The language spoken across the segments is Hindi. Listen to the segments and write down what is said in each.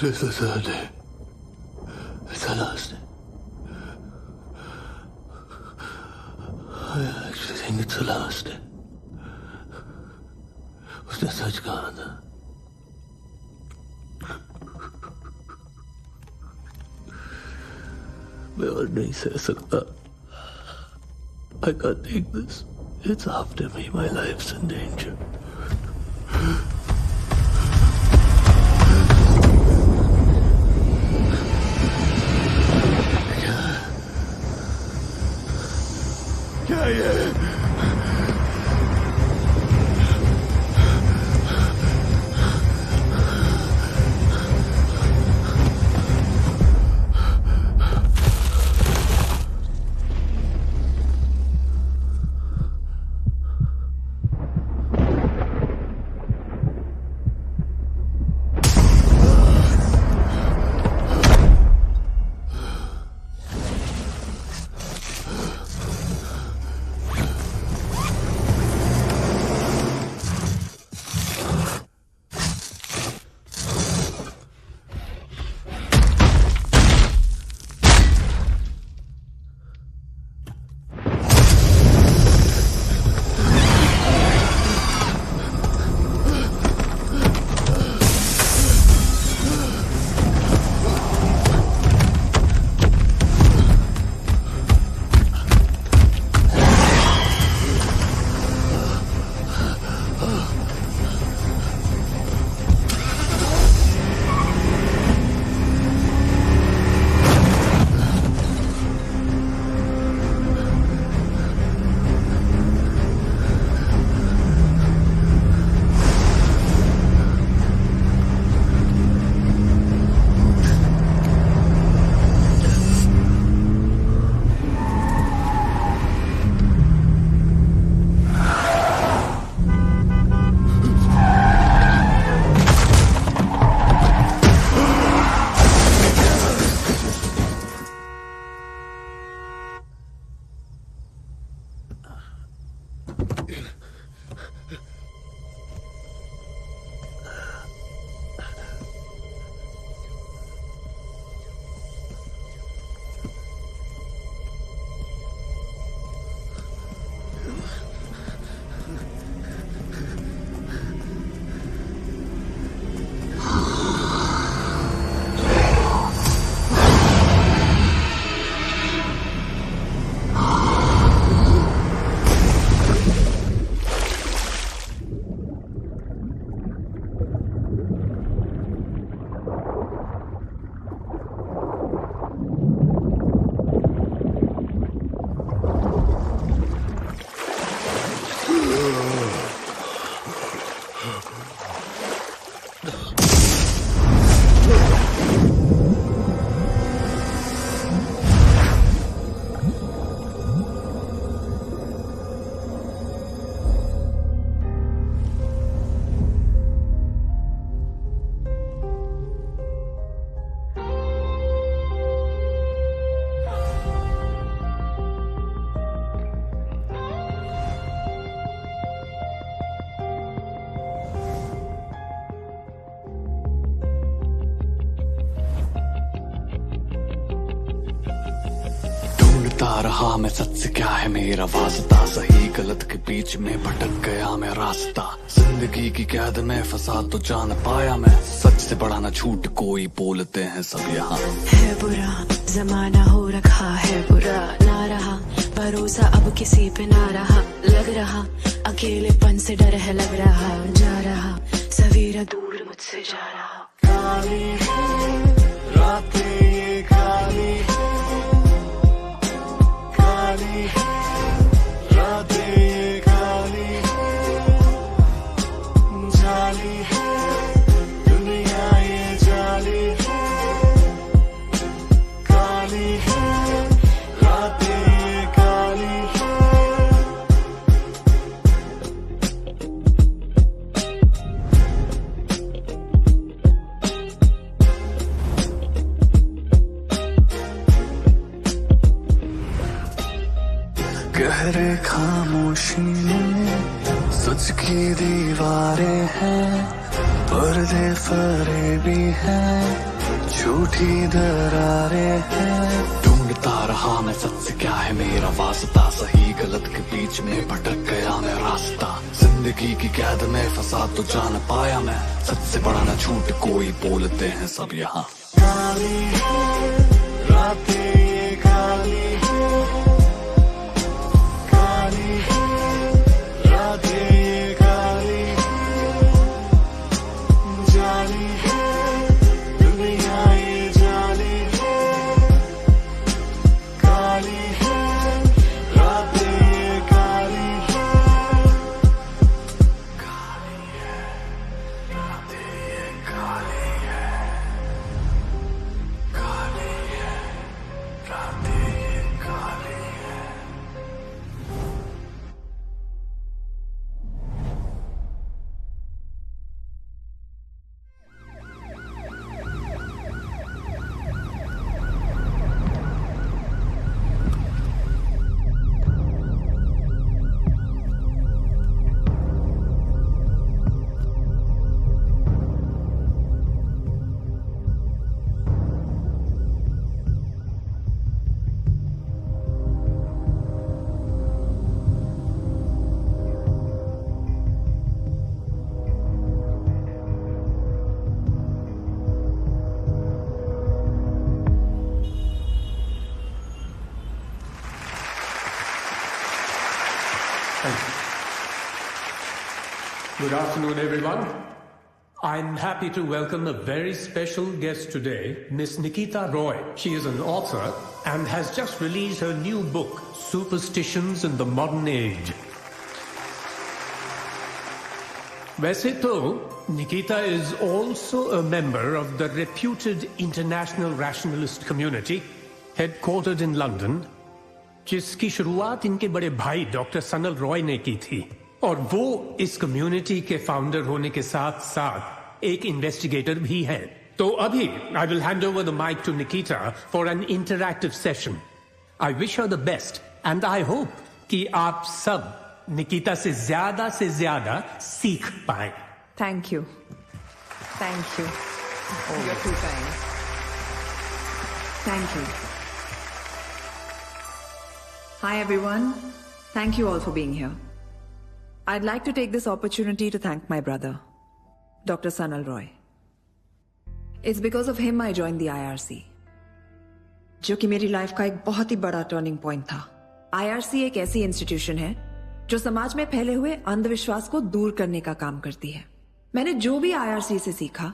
It's the third day. It's the last day. I actually think it's the last day. उसने सच कहा था. मैं और नहीं सह सकता. I can't take this. It's after me. My life's in danger. क्या ये? ढूंढता रहा मैं सच से क्या है मेरा वास्ता, सही गलत के बीच में भटक गया मैं रास्ता, जिंदगी की कैद में फंसा तो जान पाया मैं, सच से बड़ा ना झूठ कोई बोलते हैं सब यहाँ। है बुरा जमाना हो रखा है बुरा, ना रहा भरोसा अब किसी पे ना रहा, लग रहा अकेलेपन से डर है, लग रहा जा रहा सवेरा दूर मुझसे जा रहा। काली है रातें ये काली है, काली है रातें ये काली है, जाली है दुनिया ये जाली है, काली है रातें ये काली है। गहरे खामोशी में सच की दीवारें हैं, पर्दे फरेबी हैं, झूठी दरारें हैं। ढूंढता रहा मैं सच से क्या है मेरा वास्ता, सही गलत के बीच में भटक गया मैं रास्ता। जिंदगी की कैद में फंसा तो जान पाया मैं, सच से बड़ा ना झूठ कोई बोलते हैं सब यहाँ। काली है रातें ये काली है, काली है रातें ये काली है, जाली है दुनिया ये जाली है, काली है रातें ये काली है, काली है रातें ये काली है, काली है रातें ये काली है। Good afternoon, everyone. I'm happy to welcome a very special guest today, Miss Nikita Roy. She is an author and has just released her new book, Superstitions in the Modern Age. वैसे तो Nikita is also a member of the reputed international rationalist community, headquartered in London, जिसकी शुरुआत इनके बड़े भाई डॉक्टर सनल रॉय ने की थी, और वो इस कम्युनिटी के फाउंडर होने के साथ साथ एक इन्वेस्टिगेटर भी हैं। तो अभी I will hand over the mic to Nikita for an interactive session. I wish her the best and I hope कि आप सब निकिता से ज्यादा सीख पाए। Thank you. Thank you. Oh, you're too kind. Thank you. Hi everyone. Thank you all for being here. I'd like to take this opportunity to thank my brother, Dr. Sanal Roy. It's because of him I joined the IRC, जो कि मेरी लाइफ का एक बहुत ही बड़ा टर्निंग पॉइंट था। IRC एक ऐसी इंस्टीट्यूशन है जो समाज में फैले हुए अंधविश्वास को दूर करने का काम करती है। मैंने जो भी IRC से सीखा,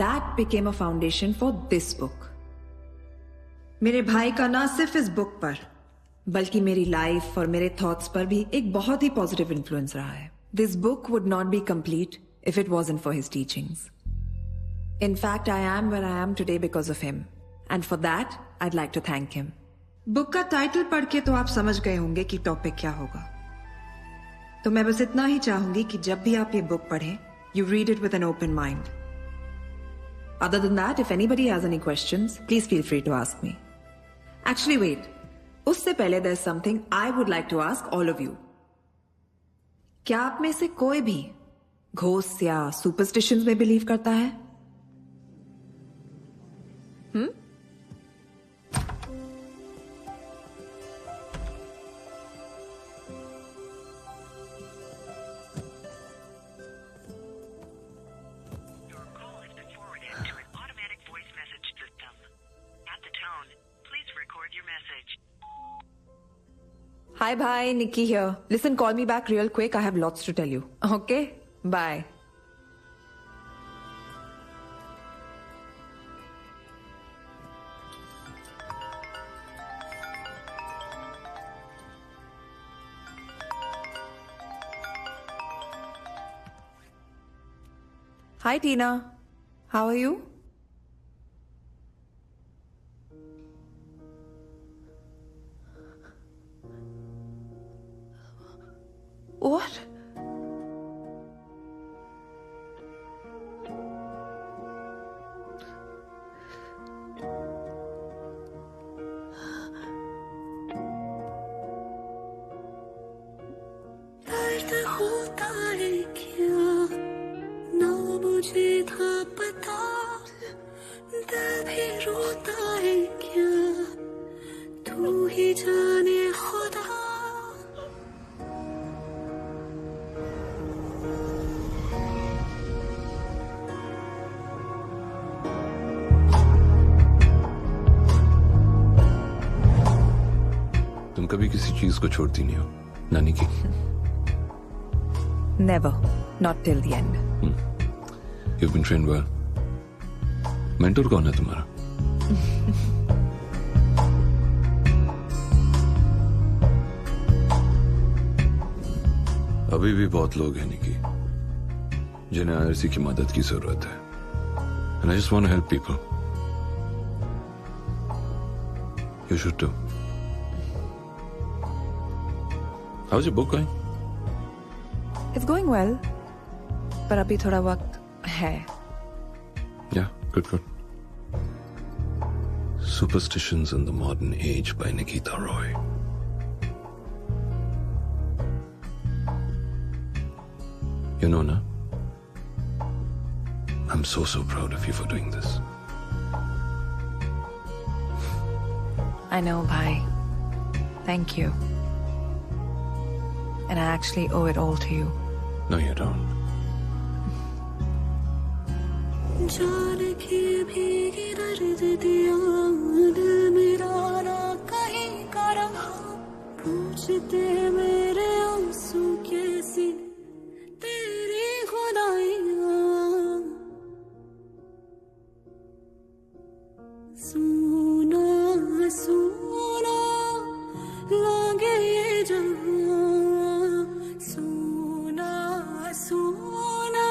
that became a foundation for this book. मेरे भाई का ना सिर्फ इस बुक पर बल्कि मेरी लाइफ और मेरे थॉट्स पर भी एक बहुत ही पॉजिटिव इन्फ्लुएंस रहा है। This book would not be complete if it wasn't for his teachings. In fact I am where I am today because of him, and for that I'd like to thank him. Book का टाइटल पढ़ के तो आप समझ गए होंगे कि टॉपिक क्या होगा, तो मैं बस इतना ही चाहूंगी कि जब भी आप ये बुक पढ़ें, you read it with an open mind. Other than that, if anybody has any questions, please feel free to ask me. Actually wait, उससे पहले there's something I would like to ask all of you. क्या आप में से कोई भी घोस्ट या सुपरस्टिशंस में बिलीव करता है? Hi, bye. Nikki here. Listen, call me back real quick. I have lots to tell you. Okay? Bye. Hi, Tina. How are you? What? दर्द होता है क्या, ना मुझे था पता। दिल भी रोता है क्या, तू ही जाने खुदा। तुम कभी किसी चीज को छोड़ती नहीं हो ना निकी? Never. Not till the end. You've been trained well. Mentor कौन है तुम्हारा? अभी भी बहुत लोग हैं निकी जिन्हें आरसी की मदद की जरूरत है. And I just want to help people. You should too. How's your book going? It's going well. पर अभी थोड़ा वक्त है. Yeah, good. Superstitions in the Modern Age by Nikita Roy. You know, na? I'm so proud of you for doing this. I know, bhai. Thank you. And I actually owe it all to you. No, you don't. जान के भीगी दर्द दिया दिल मेरा ना कहीं का रहा, पूछते मेरे आंसू कैसी तेरी खुदाइयाँ, सुना सुना लागे ये जहाँ, सुना सुना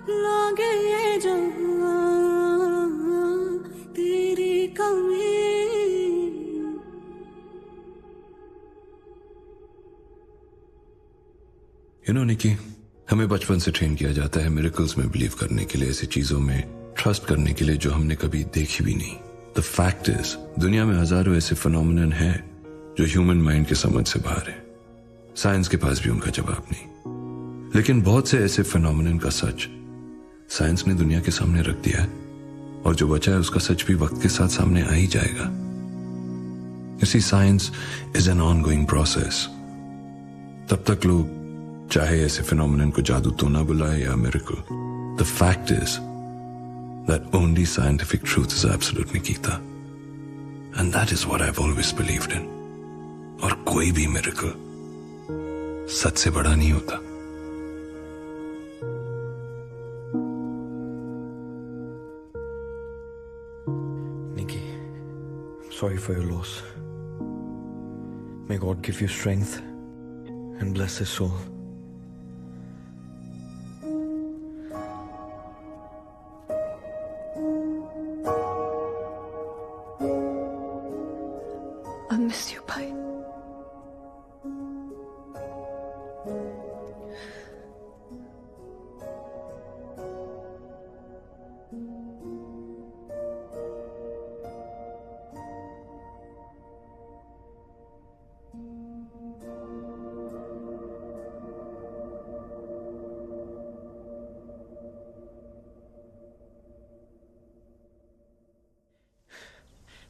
लागे ये जहाँ तेरी कमी। You know, निकी, हमें बचपन से ट्रेन किया जाता है मिरेकल्स में बिलीव करने के लिए, ऐसी चीजों में ट्रस्ट करने के लिए जो हमने कभी देखी भी नहीं. द फैक्ट इज दुनिया में हजारों ऐसे फिनोमिनन हैं जो ह्यूमन माइंड के समझ से बाहर है. साइंस के पास भी उनका जवाब नहीं. लेकिन बहुत से ऐसे फिनोमिनन का सच साइंस ने दुनिया के सामने रख दिया है, और जो बचा है उसका सच भी वक्त के साथ सामने आ ही जाएगा. You see, science is an ongoing process. तब तक लोग चाहे ऐसे फिनोमिनन को जादू तो ना बुलाए या miracle, the fact is that only scientific truth is absolute, Nikita. And that is what I've always believed in. और कोई भी मिरेकल सच से बड़ा नहीं होता. Nikki, sorry for your loss. May God give you strength and bless his soul. I miss you, bhai.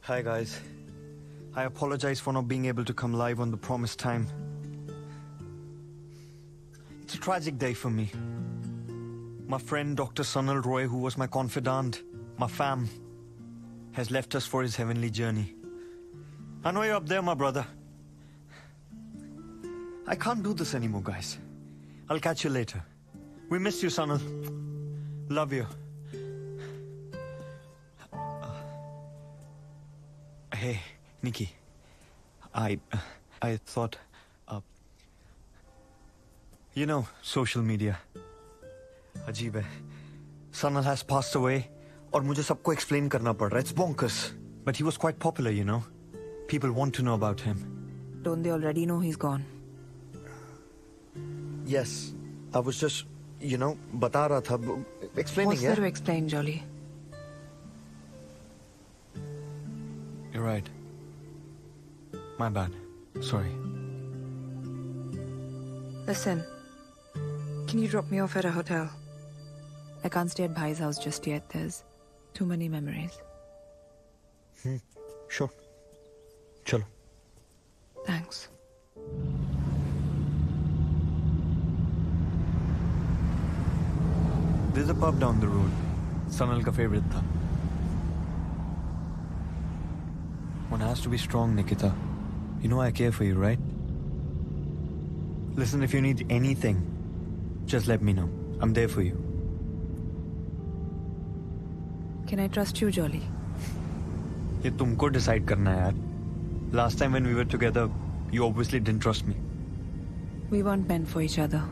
Hi guys. I apologize for not being able to come live on the promised time. It's a tragic day for me. My friend Dr. Sunil Roy, who was my confidant, my fam, has left us for his heavenly journey. I know you're up there, my brother. I can't do this anymore, guys. I'll catch you later. We miss you, Sunil. Love you. Hey, Nikki. I thought, you know, social media. अजीब है. Sunil has passed away, और मुझे सबको explain करना पड़ रहा है. It's bonkers. But he was quite popular, you know. People want to know about him. Don't they already know he's gone? Yes, I was just, you know, बता रहा था, explaining. What's there to explain, Jolly? You're right. My bad. Sorry. Listen, can you drop me off at a hotel? I can't stay at Bhai's house just yet. There's Too many memories. Sure. चलो. Thanks. There's a pub down the road. Sanal का favorite था. One has to be strong, Nikita. You know I care for you, right? Listen, if you need anything, just let me know. I'm there for you. Can I trust you, Jolly? ये तुमको decide करना है यार. Last time when we were together, you obviously didn't trust me. We weren't meant for each other.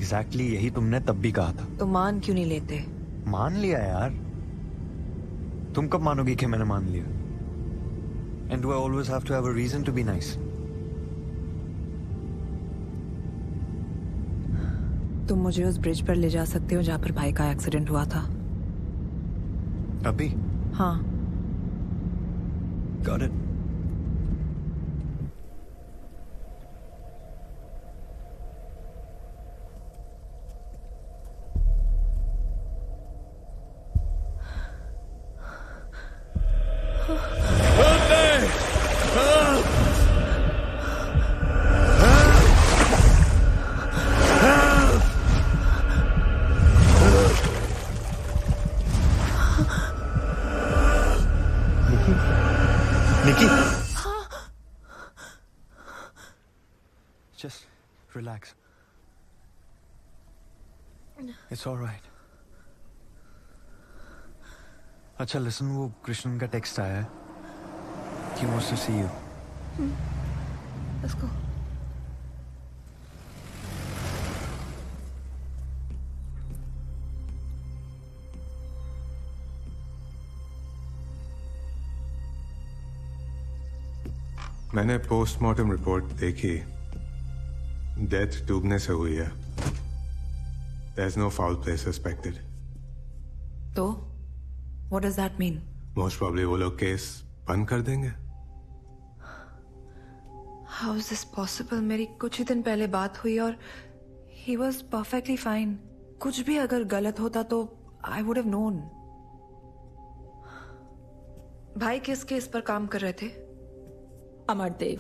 Exactly यही तुमने तब भी कहा था. तो मान क्यों नहीं लेते? मान लिया यार. तुम कब मानोगी कि मैंने मान लिया? And do I always have to have a reason to be nice? तुम मुझे उस ब्रिज पर ले जा सकते हो जहां पर भाई का एक्सीडेंट हुआ था? अभी? हाँ. Got it. Nikki. Just relax. It's all right. अच्छा listen, वो कृष्णन का टेक्स्ट आया है. He wants to see you. Let's go. मैंने पोस्टमार्टम रिपोर्ट देखी. डेथ डूबने से हुई है. There's no foul play suspected. तो what does that mean? Most probably वो लोग केस बंद कर देंगे. How is this possible? मेरी कुछ ही दिन पहले बात हुई और he was perfectly fine. कुछ भी अगर गलत होता तो I would have known. भाई किस केस पर काम कर रहे थे? Amardev.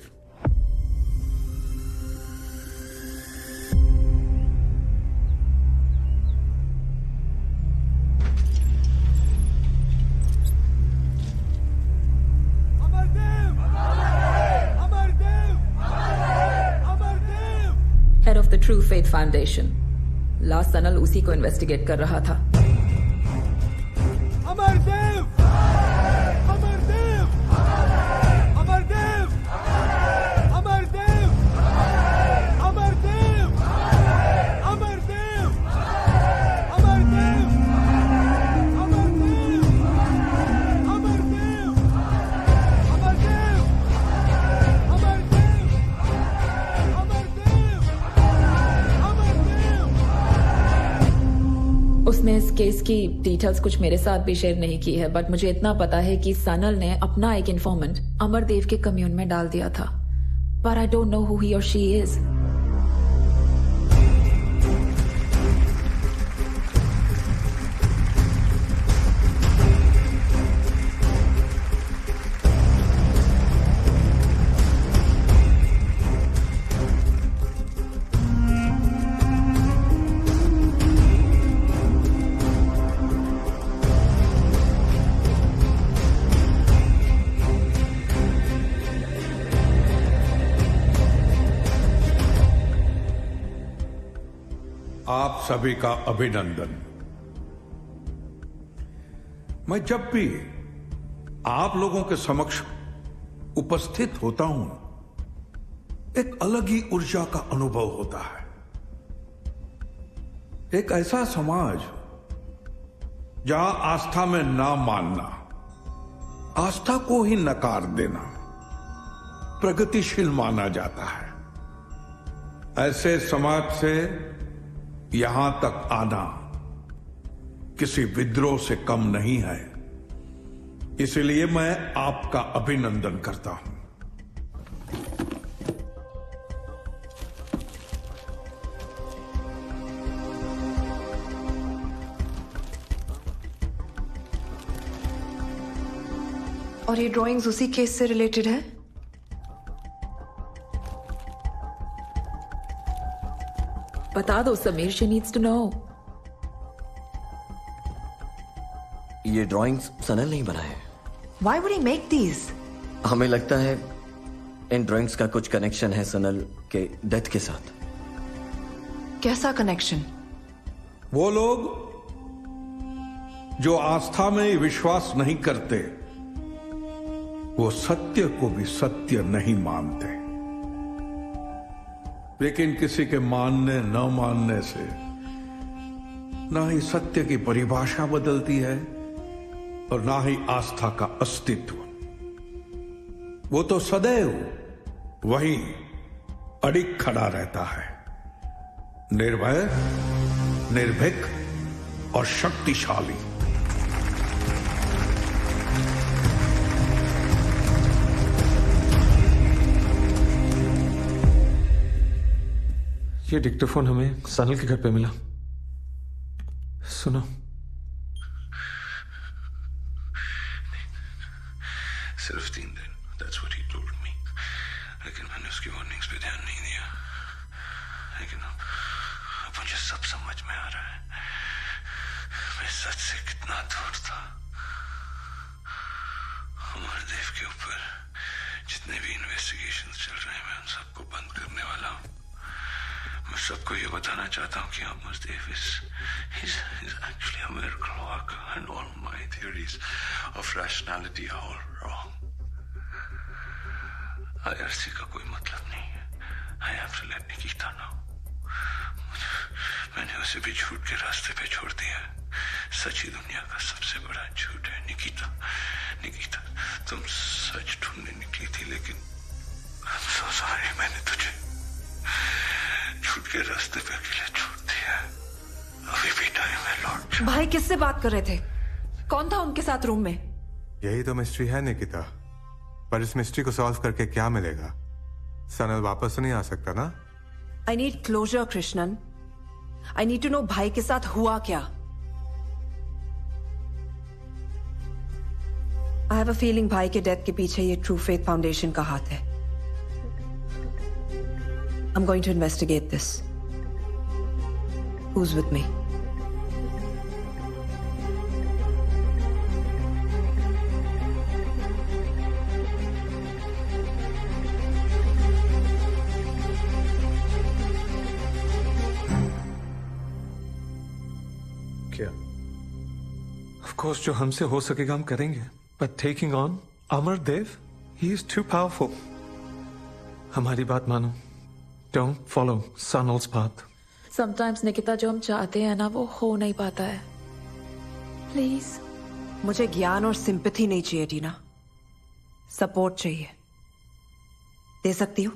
Head of the true faith foundation. Last Sanal उसी को इन्वेस्टिगेट कर रहा था. अमरदेव! अमरदेव! अमरदेव! अमरदेव! अमरदेव! अमरदेव! अमरदेव! अमरदेव! अमरदेव! अमरदेव! उसने इस केस की डिटेल्स कुछ मेरे साथ भी शेयर नहीं की है, बट मुझे इतना पता है कि सनल ने अपना एक इन्फॉर्मेंट अमरदेव के कम्यून में डाल दिया था. But I don't know who he और शी इज. आप सभी का अभिनंदन. मैं जब भी आप लोगों के समक्ष उपस्थित होता हूं, एक अलग ही ऊर्जा का अनुभव होता है. एक ऐसा समाज जहां आस्था में ना मानना, आस्था को ही नकार देना प्रगतिशील माना जाता है. ऐसे समाज से यहां तक आना किसी विद्रोह से कम नहीं है. इसलिए मैं आपका अभिनंदन करता हूं. और ये ड्राइंग्स उसी केस से रिलेटेड है? बता दो Sameer, she needs to know. ये ड्राइंग्स सनल नहीं बनाए। Why would he make these? हमें लगता है इन ड्राइंग्स का कुछ कनेक्शन है सनल के डेथ के साथ। कैसा कनेक्शन? वो लोग जो आस्था में विश्वास नहीं करते, वो सत्य को भी सत्य नहीं मानते। लेकिन किसी के मानने न मानने से ना ही सत्य की परिभाषा बदलती है और ना ही आस्था का अस्तित्व। वो तो सदैव वहीं अडिग खड़ा रहता है, निर्भय, निर्भीक और शक्तिशाली। ये डिक्टोफोन हमें सनल के घर पे मिला। सुनो। सिर्फ 3 दिन, that's what he told me. लेकिन मैंने उसकी वार्निंग्स पे ध्यान नहीं दिया। लेकिन अब मुझे सब समझ में आ रहा है, मैं सच से कितना दूर था। अमरदेव के ऊपर जितने भी इन्वेस्टिगेशंस चल रहे हैं, मैं उन सबको बंद करने वाला हूँ। मैं सबको ये बताना चाहता हूँ कि Amardev is actually a miracle worker and all my theories of rationality are all wrong. IRC का कोई मतलब नहीं है। I have to let Nikita know. मैंने उसे भी झूठ के रास्ते पे छोड़ दिया है। सच ही दुनिया का सबसे बड़ा झूठ है। निकिता, तुम सच ढूंढने निकली थी, लेकिन I'm so sorry, मैंने तुझे झूठ के रास्ते पे अकेले छोड़ दिया। अभी भी टाइम है लौट। भाई किससे बात कर रहे थे? कौन था उनके साथ रूम में? यही तो मिस्ट्री है निकिता, पर इस मिस्ट्री को सॉल्व करके क्या मिलेगा? सनल वापस तो नहीं आ सकता ना? I need closure, Krishnan. I need to know भाई के साथ हुआ क्या। I have a feeling भाई के डेथ के पीछे ये ट्रू फेथ फाउंडेशन का हाथ है। I'm going to investigate this. Who's with me? क्या? Of course, जो हमसे हो सकेगा हम करेंगे। But taking on Amardev, he is too powerful. हमारी बात मानो। Don't follow Sanal's path. Sometimes Nikita, जो हम चाहते हैं ना, वो हो नहीं पाता है। प्लीज। मुझे ज्ञान और सिंपैथी नहीं चाहिए टीना, सपोर्ट चाहिए। दे सकती हो?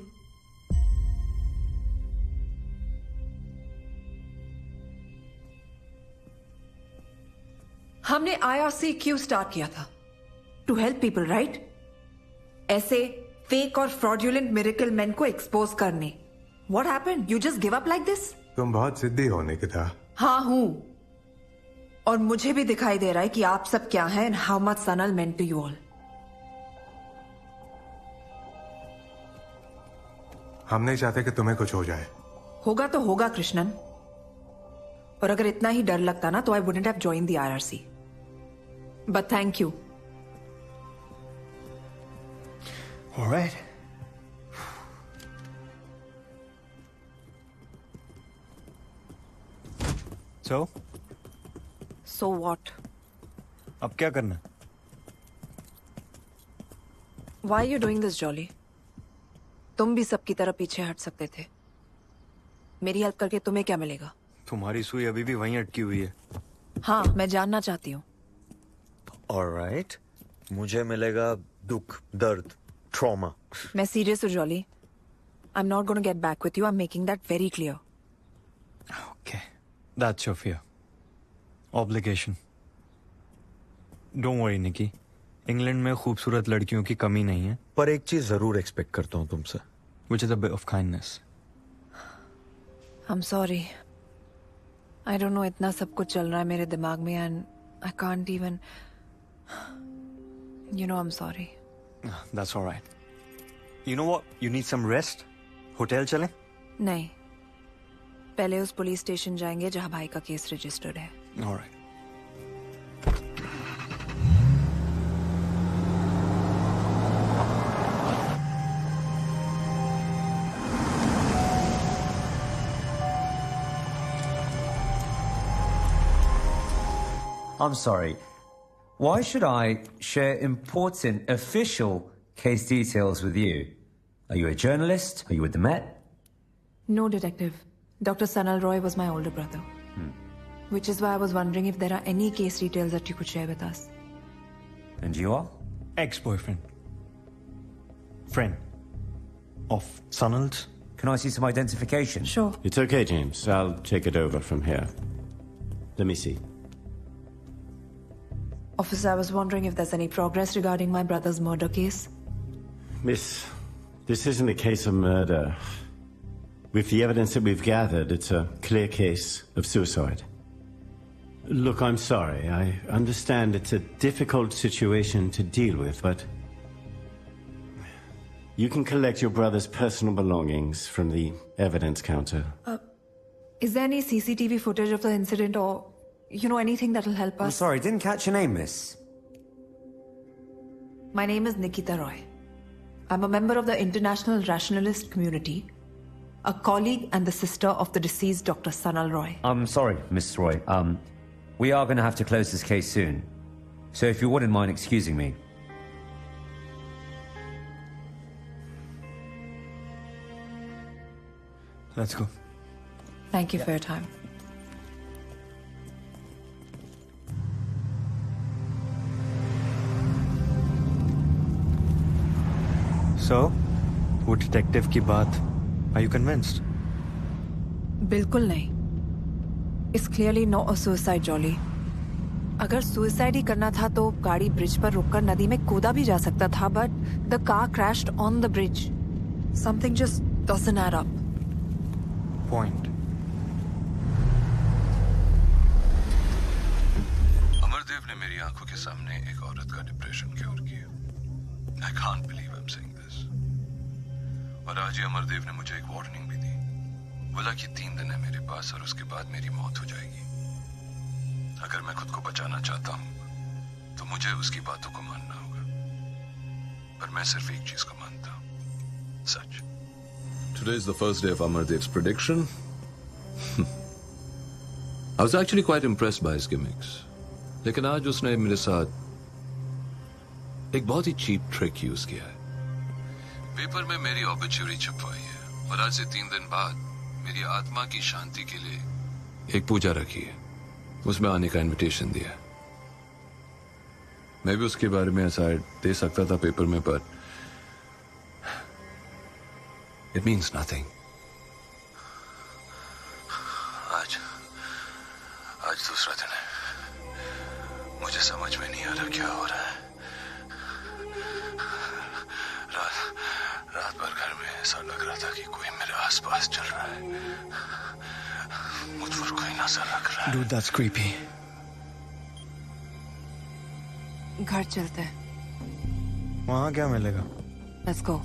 हमने IRC क्यों स्टार्ट किया था? To help people, right? ऐसे फेक और फ्रॉडुलेंट मिरेकल मैन को एक्सपोज करने। What happened? You just give up like this? तुम बहुत जिद्दी हो निकिता। हाँ हूं, और मुझे भी दिखाई दे रहा है कि आप सब क्या हैं and how much Sanal meant to you all. हम नहीं चाहते कि तुम्हें कुछ हो जाए। होगा तो होगा कृष्णन, और अगर इतना ही डर लगता ना तो I wouldn't have joined the IRC. But thank you. All right. So what? अब क्या करना? Why are you doing this, Jolly? तुम भी सबकी तरह पीछे हट सकते थे। मेरी हेल्प करके तुम्हें क्या मिलेगा? तुम्हारी सुई अभी भी वहीं अटकी हुई है। हाँ, मैं जानना चाहती हूँ। Alright. मुझे मिलेगा दुख, दर्द, ट्रॉमा। मैं सीरियस हूँ jolly. I'm not going to get back with you. I'm making that very clear. Okay. That's your fear. Obligation. Don't worry, Nikki. England में खूबसूरत लड़कियों की कमी नहीं है, पर एक चीज जरूर एक्सपेक्ट करता हूँ तुमसे, which is a bit of kindness. I'm sorry. I don't know, इतना सब कुछ चल रहा है मेरे दिमाग में and I can't even. You know I'm sorry. That's all right. You know what? You need some rest? Hotel चलें? नहीं, पहले उस पुलिस स्टेशन जाएंगे जहां भाई का केस रजिस्टर्ड है. All right. I'm sorry. Why should I share important official case details with you? Are you a journalist? Are you with the Met? No, Detective. Dr. Sanal Roy was my older brother. Which is why I was wondering if there are any case details that you could share with us. And you are? Ex-boyfriend. Friend. Of Sanal's. Can I see some identification? Sure. It's okay, James. I'll take it over from here. Let me see. Officer, I was wondering if there's any progress regarding my brother's murder case. Miss, this isn't a case of murder. With the evidence that we've gathered, it's a clear case of suicide. Look, I'm sorry. I understand it's a difficult situation to deal with, but you can collect your brother's personal belongings from the evidence counter. Is there any CCTV footage of the incident or, anything that'll help us? I'm sorry, didn't catch your name, miss. My name is Nikita Roy. I'm a member of the International Rationalist Community, a colleague and the sister of the deceased Dr. Sanal Roy. I'm sorry, Miss Roy. We are going to have to close this case soon. So if you wouldn't mind excusing me. Let's go. Thank you for your time. So, वो डिटेक्टिव की बात, are you convinced? बिल्कुल नहीं. It's clearly not a suicide, Jolly. अगर suicide ही करना था तो गाड़ी ब्रिज पर रुककर नदी में कूदा भी जा सकता था, but the car crashed on the bridge. Something just doesn't add up. Point. Amardev ने मेरी आंखों के सामने एक औरत का डिप्रेशन क्योर किया. I can't believe I'm saying this. और आज ही अमरदेव ने मुझे एक वार्निंग भी दी. बोला कि 3 दिन है मेरे पास और उसके बाद मेरी मौत हो जाएगी. अगर मैं खुद को बचाना चाहता हूं तो मुझे उसकी बातों को मानना होगा. पर मैं सिर्फ एक चीज को मानता हूं, सच. Today is the first day of Amardev's prediction. I was actually quite impressed by his gimmicks. लेकिन आज उसने मेरे साथ एक बहुत ही चीप ट्रिक यूज किया है. पेपर में मेरी ऑबिचुरी छपवाई है और आज से 3 दिन बाद मेरी आत्मा की शांति के लिए एक पूजा रखी है. उसमें आने का इनविटेशन दिया. मैं भी उसके बारे में ऐसा दे सकता था पेपर में, पर इट मीन्स नथिंग. आज दूसरा दिन है. मुझे समझ में नहीं आ रहा क्या हो रहा है. रात भर घर में ऐसा लग रहा था कि कोई मेरे आसपास चल रहा है. मुझ पर कोई नजर रख रहा है. Dude, that's creepy. घर चलते हैं. वहाँ क्या मिलेगा? Let's go.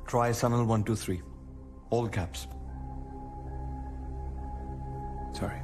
Try Sanal 123. All caps. Sorry.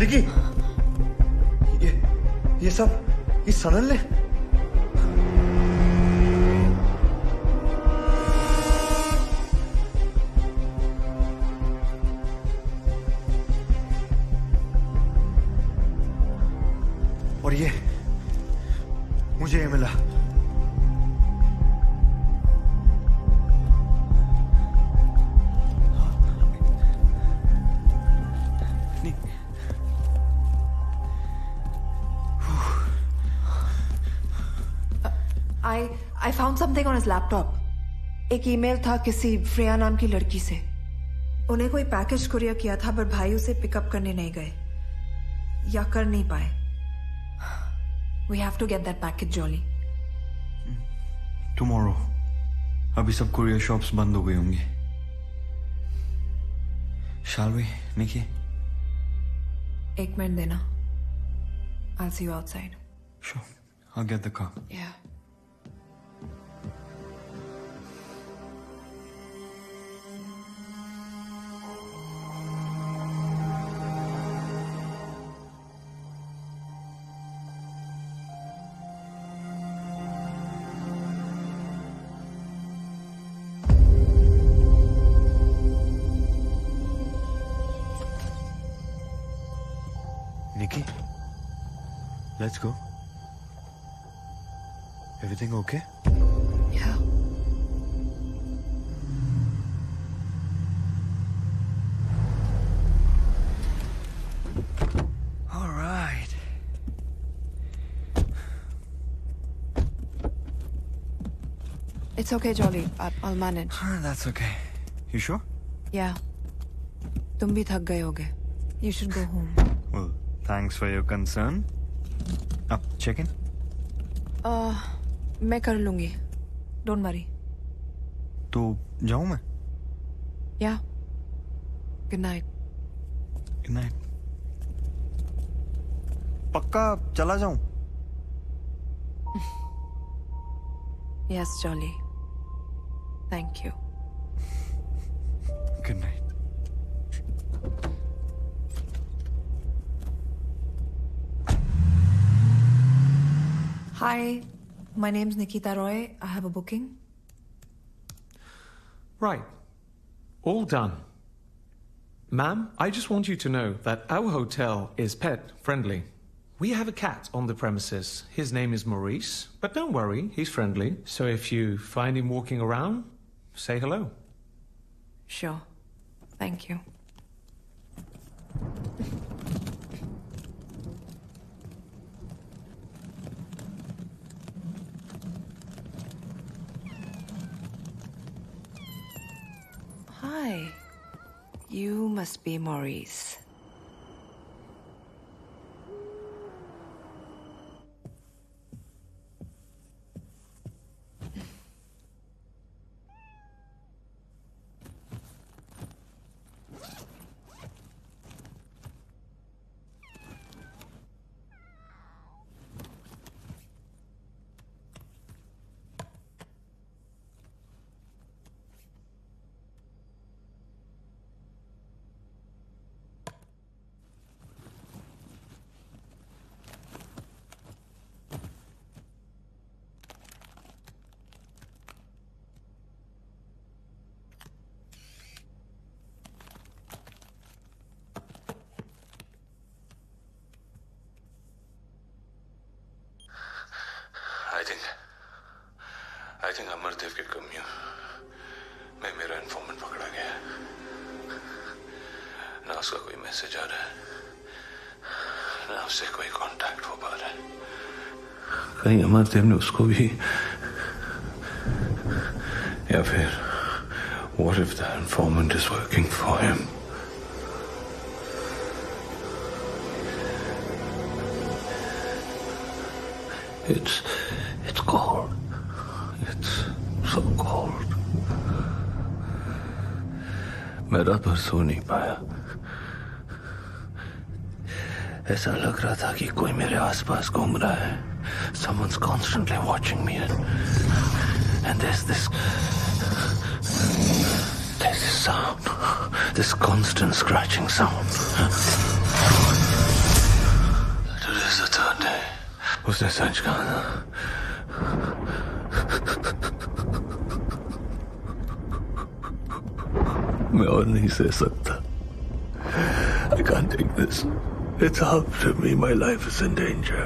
निकी, ये सब इस सनल ने? और ये मुझे ये मिला। I found something on his laptop. एक ईमेल था किसी फ्रेया नाम की लड़की से। उन्हें कोई पैकेज कुरियर किया था पर भाई उसे पिकअप करने नहीं गए या कर नहीं पाए। We have to get that package, Jolly. Tomorrow. अभी सब कुरियर शॉप्स बंद हो गई होंगी। Shall we, Nikki? एक मिनट देना। I'll see you outside. Sure. I'll get the car. Yeah. Nikki, let's go. Everything okay? Yeah. All right. It's okay, Jolly. I'll manage. That's okay. You sure? Yeah. तुम भी थक गए होगे. You should go home. Well, thanks for your concern. Up, check in. मैं कर लूंगी. Don't worry. तो जाऊं मैं? Yeah. Good night. Good night. पक्का चला जाऊं? Yes, Jolly. Thank you. Good night. Hi, my name's Nikita Roy. I have a booking. Right. All done. Ma'am, I just want you to know that our hotel is pet friendly. We have a cat on the premises. His name is Maurice, but don't worry, he's friendly. So if you find him walking around, say hello. Sure. Thank you. Hi. You must be Maurice. I think Amardev के कमियों में मेरा इन्फॉर्मेंट पकड़ा गया। ना उसका कोई मैसेज आ रहा है, ना उससे कोई कांटेक्ट हो पा रहा है। कहीं अमरदेव ने उसको भी, या फिर what if the informant is working for him? It's cold. It's so cold. मैं रात भर सो नहीं पाया। ऐसा लग रहा था कि कोई मेरे आसपास घूम रहा है। Someone's constantly watching me and there's this sound, this constant scratching sound. Today's the third day. उसने सच कहा था। मैं और नहीं सह सकता। I can't take this. It's up to me. My life is in danger.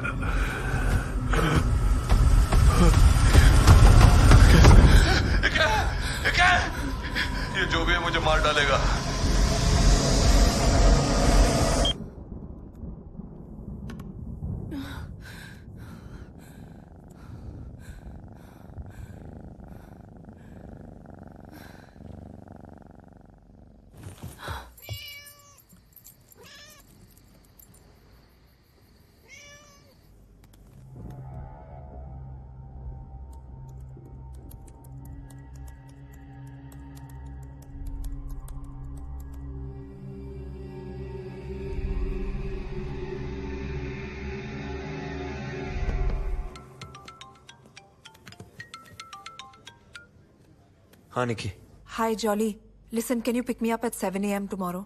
क्या? ये जो भी है मुझे मार डालेगा। हाँ निकी। Hi Jolly. Listen, can you pick me up at 7 a.m. tomorrow?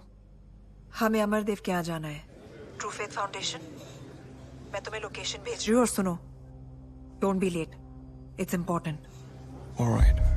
हमें अमरदेव के यहाँ जाना है। True Faith Foundation. मैं तुम्हें लोकेशन भेज रही हूँ और सुनो, Don't be late. It's important. All right.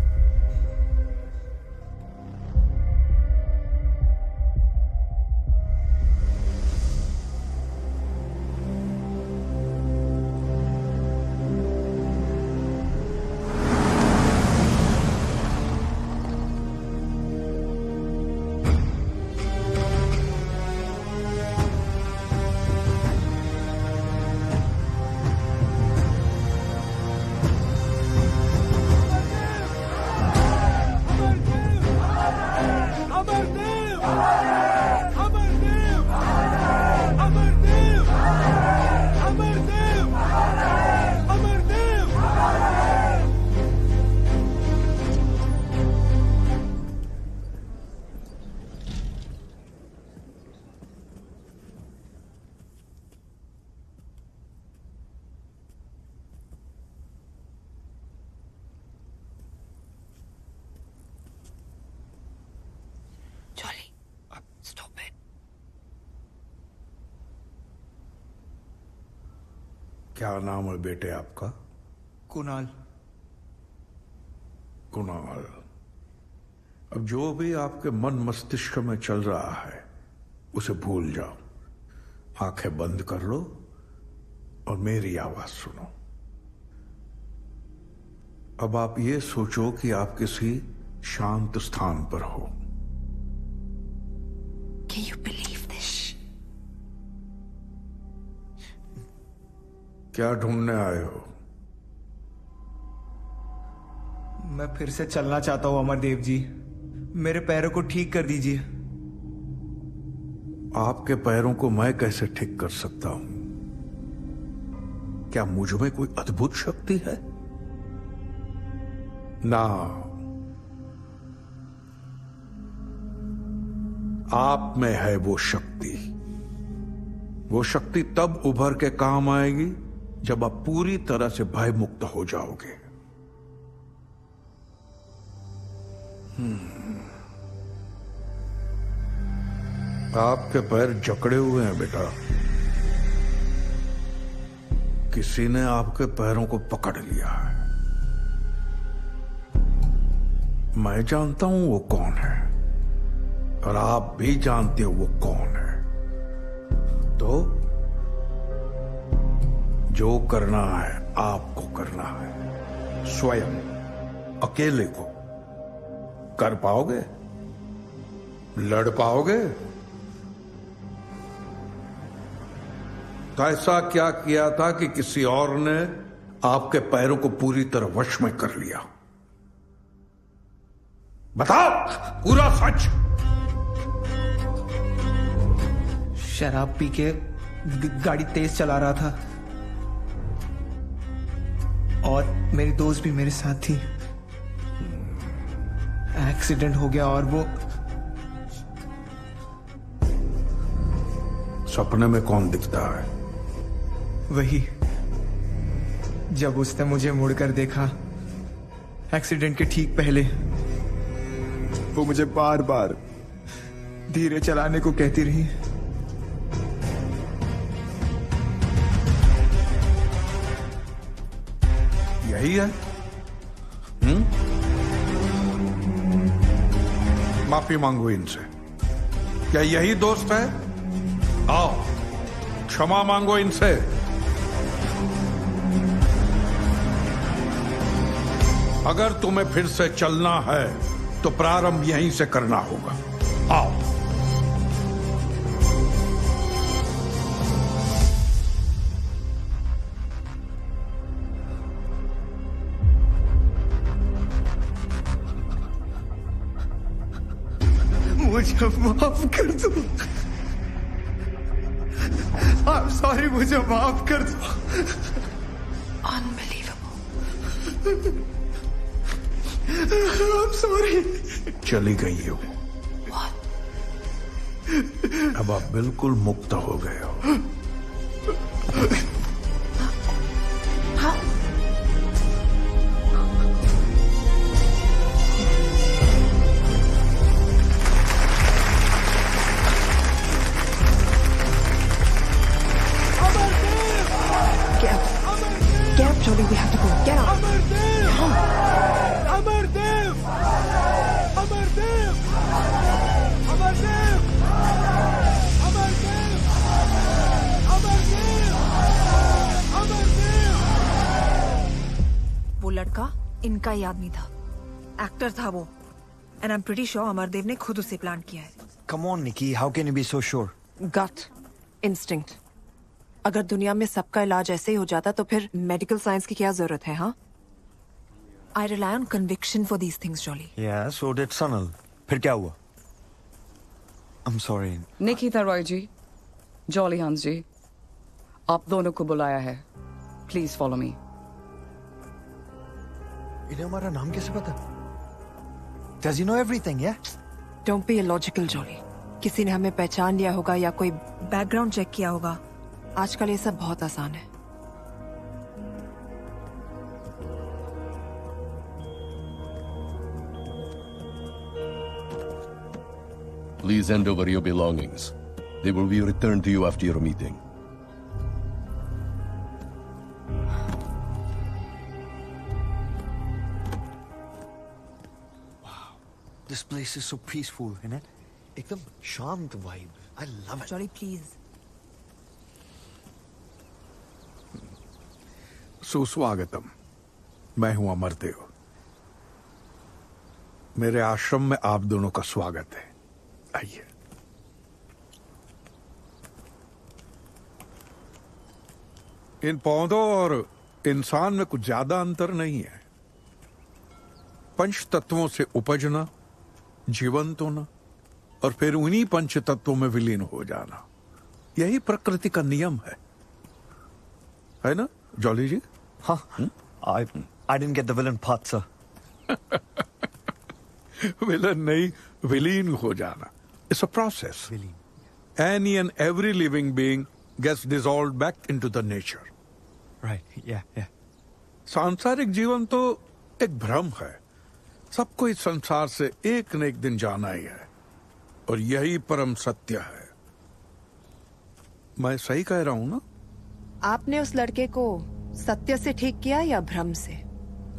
क्या नाम है बेटे आपका? कुणाल। कुणाल, अब जो भी आपके मन मस्तिष्क में चल रहा है उसे भूल जाओ। आंखें बंद कर लो और मेरी आवाज सुनो। अब आप ये सोचो कि आप किसी शांत स्थान पर हो। Can you believe this? क्या ढूंढने आए हो? मैं फिर से चलना चाहता हूं अमरदेव जी, मेरे पैरों को ठीक कर दीजिए। आपके पैरों को मैं कैसे ठीक कर सकता हूं? क्या मुझ में कोई अद्भुत शक्ति है? ना, आप में है वो शक्ति। वो शक्ति तब उभर के काम आएगी जब आप पूरी तरह से भयमुक्त हो जाओगे। आपके पैर जकड़े हुए हैं बेटा। किसी ने आपके पैरों को पकड़ लिया है। मैं जानता हूं वो कौन है और आप भी जानते हो वो कौन है। तो जो करना है आपको करना है, स्वयं। अकेले को कर पाओगे? लड़ पाओगे? तो ऐसा क्या किया था कि किसी और ने आपके पैरों को पूरी तरह वश में कर लिया? बताओ पूरा सच। शराब पी के गाड़ी तेज चला रहा था और मेरी दोस्त भी मेरे साथ थी। एक्सीडेंट हो गया और वो सपने में कौन दिखता है? वही, जब उसने मुझे मुड़कर देखा एक्सीडेंट के ठीक पहले, वो मुझे बार बार धीरे चलाने को कहती रही। यही है? माफी मांगो इनसे। क्या यही दोस्त है? आओ क्षमा मांगो इनसे। अगर तुम्हें फिर से चलना है तो प्रारंभ यहीं से करना होगा। आओ। मुझे माफ कर दो। I'm sorry, मुझे माफ कर दो। Unbelievable. I'm sorry. चली गई हो। अब आप बिल्कुल मुक्त हो गए हो। Get up, Jolly. We have to go. Get up. Amardev! Amardev! Amardev! Amardev! Amardev! Amardev! वो लड़का इनका ही आदमी था, एक्टर था वो, and I am pretty sure Amardev ने खुद उसे प्लान किया है। Come on, Nikki. How can you be so sure? Gut instinct. अगर दुनिया में सबका इलाज ऐसे ही हो जाता तो फिर मेडिकल साइंस की क्या जरूरत है? हाँ, I rely on conviction for these things, Jolly. Yeah, so did Sanal. फिर क्या हुआ? I'm sorry. निकिता रॉय जी, जॉली हंस जी, आप दोनों को बुलाया है। Please follow me. इन्हें हमारा नाम कैसे पता? Does he know everything, yeah? Don't be illogical, jolly. किसी ने हमें पहचान लिया होगा या कोई बैकग्राउंड चेक किया होगा। आजकल ये सब बहुत आसान है। Please hand over your belongings. They will be returned to you after your meeting. This place is so peaceful, isn't it? एकदम शांत vibe. I love it. Jolly please. सुस्वागतम। मैं हूं अमरदेव। मेरे आश्रम में आप दोनों का स्वागत है। आइए। इन पौधों और इंसान में कुछ ज्यादा अंतर नहीं है। पंच तत्वों से उपजना, जीवंत होना और फिर उन्हीं पंच तत्वों में विलीन हो जाना, यही प्रकृति का नियम है ना जॉली जी? हाँ। I didn't get the villain part, sir. Villain नहीं, विलीन हो जाना। It's a process. Any and every living being gets dissolved back into the nature. Right. Yeah. सांसारिक जीवन तो एक भ्रम है। सबको इस संसार से एक न एक दिन जाना ही है और यही परम सत्य है। मैं सही कह रहा हूं ना? आपने उस लड़के को सत्य से ठीक किया या भ्रम से?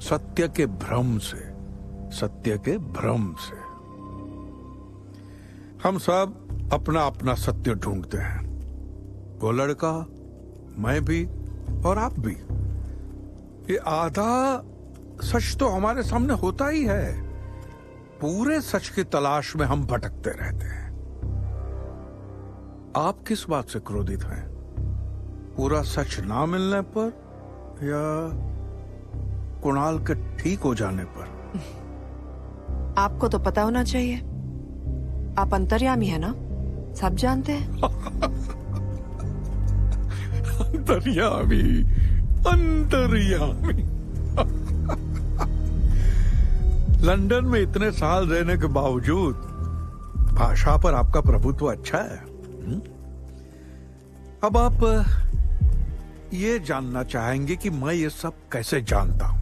सत्य के भ्रम से। सत्य के भ्रम से। हम सब अपना अपना सत्य ढूंढते हैं। वो लड़का, मैं भी और आप भी। ये आधा सच तो हमारे सामने होता ही है। पूरे सच की तलाश में हम भटकते रहते हैं। आप किस बात से क्रोधित हैं? पूरा सच ना मिलने पर या कुणाल के ठीक हो जाने पर? आपको तो पता होना चाहिए। आप अंतर्यामी है ना, सब जानते हैं। अंतर्यामी, अंतर्यामी। लंदन में इतने साल रहने के बावजूद भाषा पर आपका प्रभुत्व अच्छा है। अब आप ये जानना चाहेंगे कि मैं ये सब कैसे जानता हूं।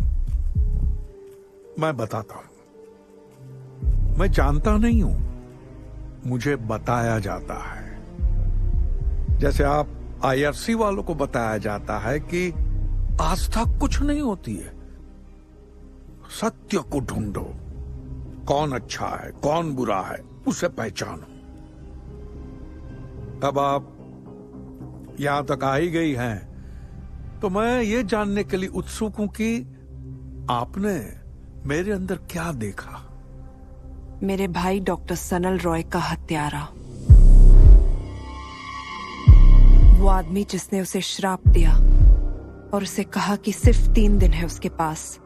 मैं बताता हूं। मैं जानता नहीं हूं, मुझे बताया जाता है। जैसे आप आईआरसी वालों को बताया जाता है कि आस्था कुछ नहीं होती है, सत्य को ढूंढो, कौन अच्छा है कौन बुरा है उसे पहचानो। अब आप यहां तक आ ही गई हैं, तो मैं ये जानने के लिए उत्सुक हूं कि आपने मेरे अंदर क्या देखा। मेरे भाई डॉक्टर सनल रॉय का हत्यारा, वो आदमी जिसने उसे श्राप दिया और उसे कहा कि सिर्फ 3 दिन है उसके पास,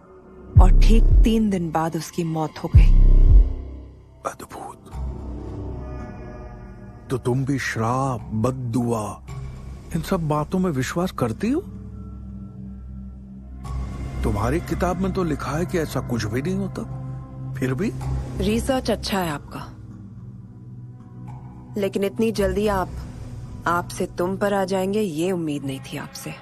और ठीक 3 दिन बाद उसकी मौत हो गई। अद्भुत। तो तुम भी श्राप, बद्दुआ, इन सब बातों में विश्वास करती हो? तुम्हारी किताब में तो लिखा है कि ऐसा कुछ भी नहीं होता, फिर भी? रिसर्च अच्छा है आपका, लेकिन इतनी जल्दी आप से तुम पर आ जाएंगे ये उम्मीद नहीं थी आपसे।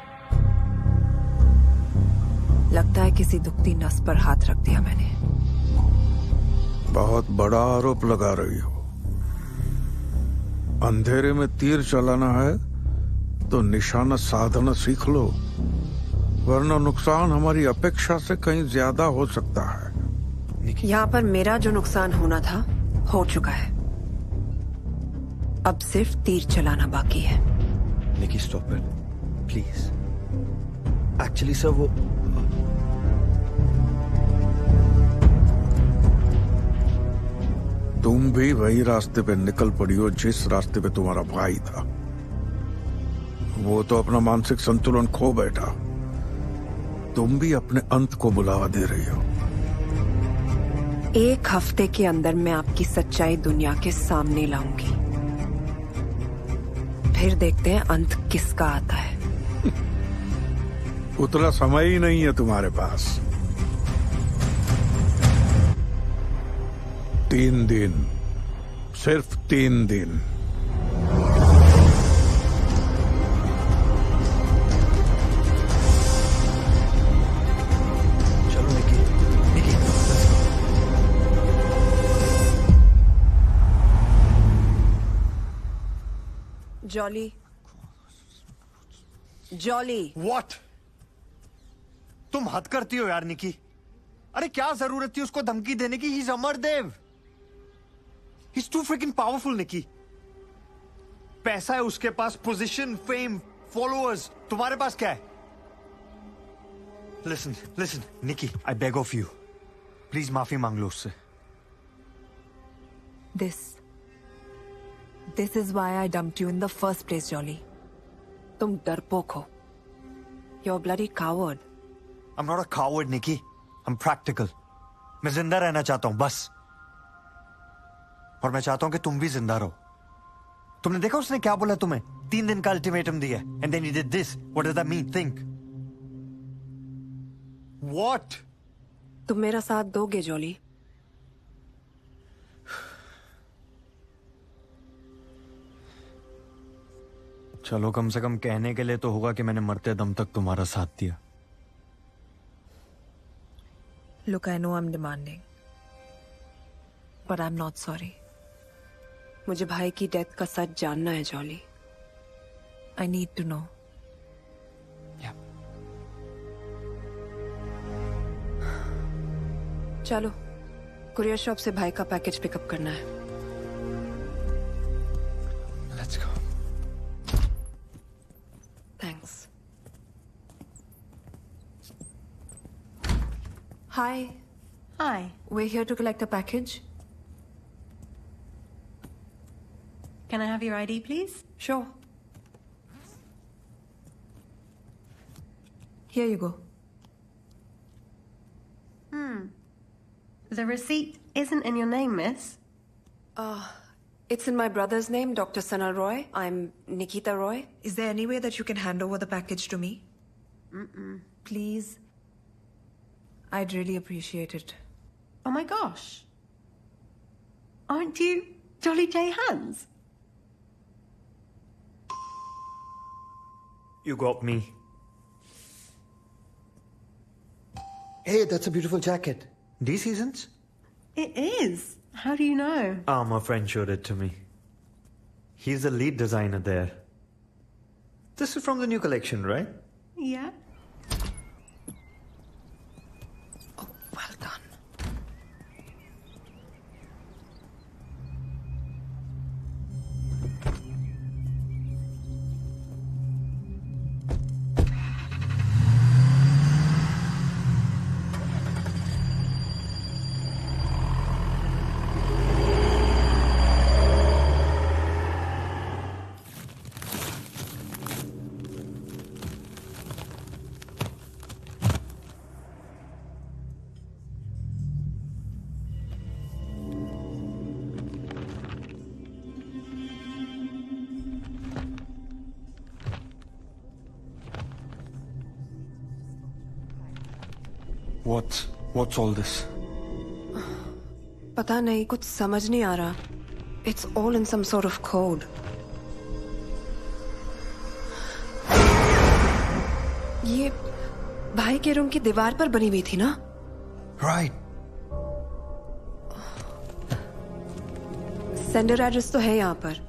लगता है किसी दुखती नस पर हाथ रख दिया मैंने। बहुत बड़ा आरोप लगा रही हो। अंधेरे में तीर चलाना है तो निशाना साधना सीख लो, वरना नुकसान हमारी अपेक्षा से कहीं ज्यादा हो सकता है। यहाँ पर मेरा जो नुकसान होना था हो चुका है, अब सिर्फ तीर चलाना बाकी है। Nikki stop it please. Actually sir वो तुम भी वही रास्ते पे निकल पड़ी हो जिस रास्ते पे तुम्हारा भाई था। वो तो अपना मानसिक संतुलन खो बैठा, तुम भी अपने अंत को बुलावा दे रही हो। 1 हफ्ते के अंदर मैं आपकी सच्चाई दुनिया के सामने लाऊंगी, फिर देखते हैं अंत किसका आता है। उतना समय ही नहीं है तुम्हारे पास। 3 दिन, सिर्फ 3 दिन। चलो निकी, निकी जॉली, जॉली। व्हाट? तुम हद करती हो यार निकी। अरे क्या जरूरत थी उसको धमकी देने की? He is Amardev. He is too freaking powerful Nikki. पैसा है उसके पास, पोजीशन, फेम, फॉलोअर्स। तुम्हारे पास क्या है? Listen listen Nikki, I beg of you, please माफी मांग लो उससे। This is why I dumped you in the first place, Jolly. तुम डरपोक हो। You're a bloody coward. I'm not a coward, Nikki. I'm practical. मैं जिंदा रहना चाहता हूं बस, और मैं चाहता हूं कि तुम भी जिंदा रहो। तुमने देखा उसने क्या बोला तुम्हें? 3 दिन का अल्टीमेटम दिया, and then you did this. What does that mean? Think. What? तुम मेरा साथ दोगे जॉली? चलो कम से कम कहने के लिए तो होगा कि मैंने मरते दम तक तुम्हारा साथ दिया। Look, I know I'm demanding, but I'm not sorry. मुझे भाई की डेथ का सच जानना है jolly. I need to know. Yeah. चलो, कुरियर शॉप से भाई का पैकेज पिकअप करना है। Let's go. Thanks. Hi. Hi. We're here to collect a package. Can I have your ID, please? Sure. Here you go. The receipt isn't in your name, miss. It's in my brother's name, Dr. Sanal Roy. I'm Nikita Roy. Is there any way that you can hand over the package to me? Please. I'd really appreciate it. Oh my gosh. Aren't you Jolly J. Hans? You got me. Hey, that's a beautiful jacket. These seasons? It is. How do you know? My friend showed it to me. He's the lead designer there. This is from the new collection, right? Yeah. Well done. What's all this? पता नहीं, कुछ समझ नहीं आ रहा. It's all in some sort of code. ये भाई के रूम की दीवार पर बनी हुई थी ना? Right. सेंडर एड्रेस तो है यहाँ पर.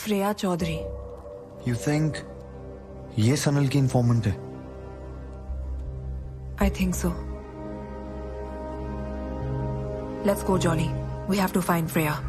श्रेया चौधरी. You think ये सनल की इन्फॉर्मेंट है? I think so. Let's go, Jolly. We have to find Freya.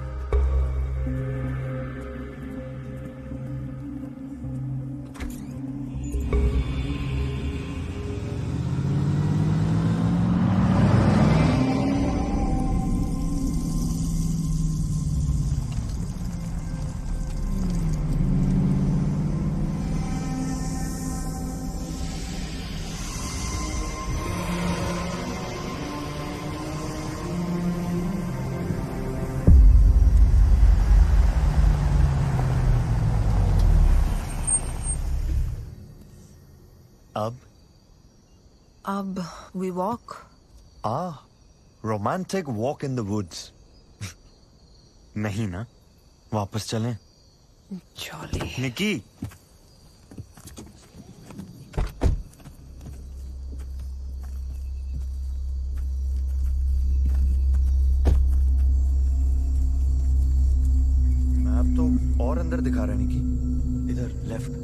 अब we walk. Romantic walk in the woods. नहीं ना? वापस चलें? Jolly. निकी. मैप तो और अंदर दिखा रहा है निकी. इधर left.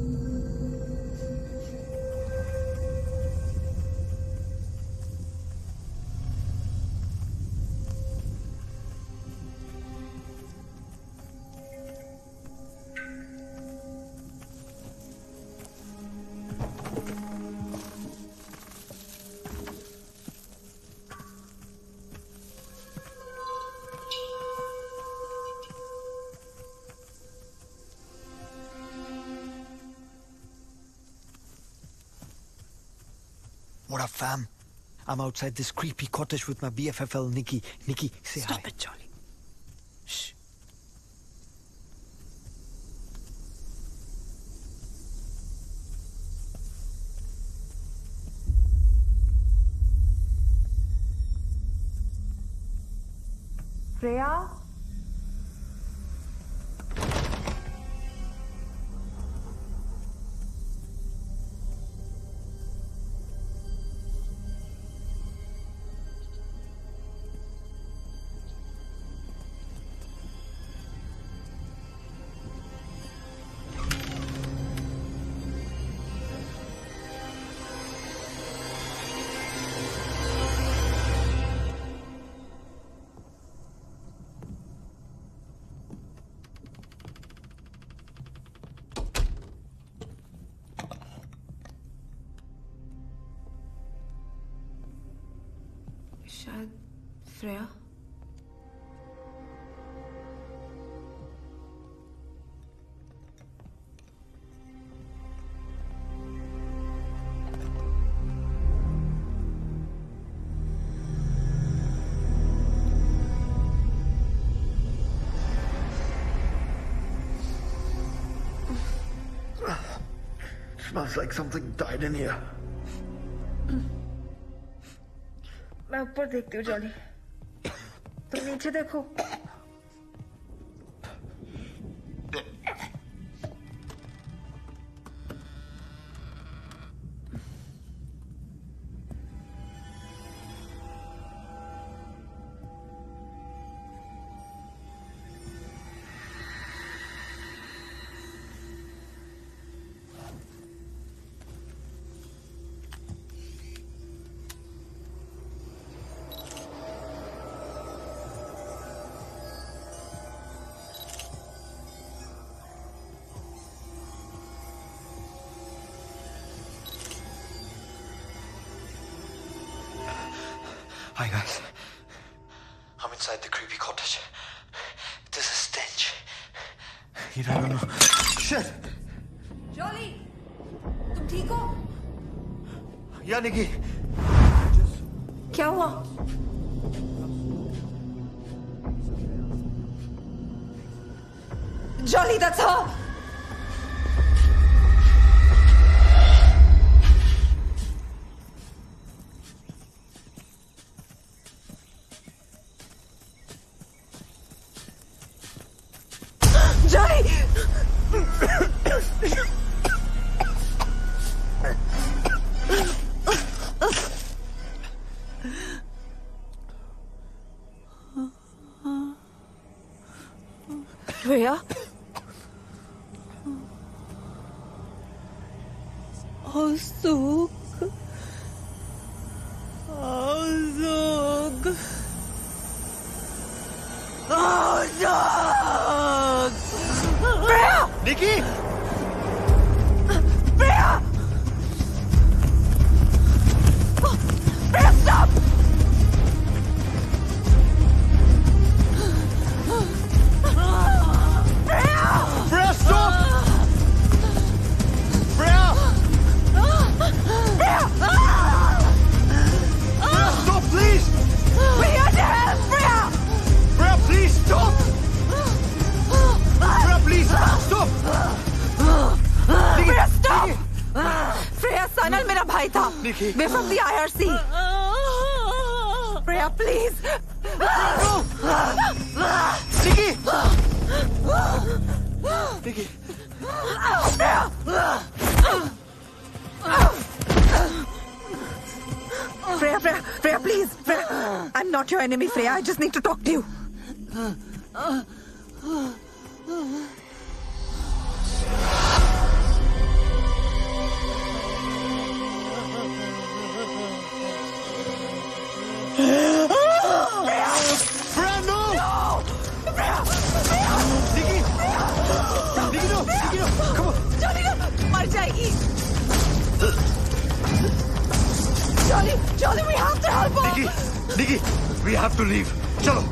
What up, fam? I'm outside this creepy cottage with my BFFL, Nikki. Nikki, say hi. Stop it, Jolly. Shh. Freya? शायद Freya. Smells like something died in here. मैं ऊपर देखती हूँ जॉली, तुम नीचे देखो। Hi guys, I'm inside the creepy cottage. There's a stench. You don't know. Shit! Jolly, तुम ठीक हो? या निकी? क्या हुआ? Jolly, that's her. Freya? Azog. Azog. Azog. Freya! Nikki! Freya! Freya, stop! Freya, stop! Freya! Freya! Freya, stop, please! We're here to help, Freya! Freya, please, stop! Freya, please, stop! Freya, stop! Freya, Sanal मेरा भाई था. We're from the IRC. Freya, please! Nikki! Nikki! Freya, please! Freya, I'm not your enemy, Freya. I just need to talk to you. Freya, no! Freya! Nikki! Nikki, no! Nikki, no! Come on! Jolly, no! मर जाएगी. Jolly, we have to help her. Nikki, we have to leave. Chalo.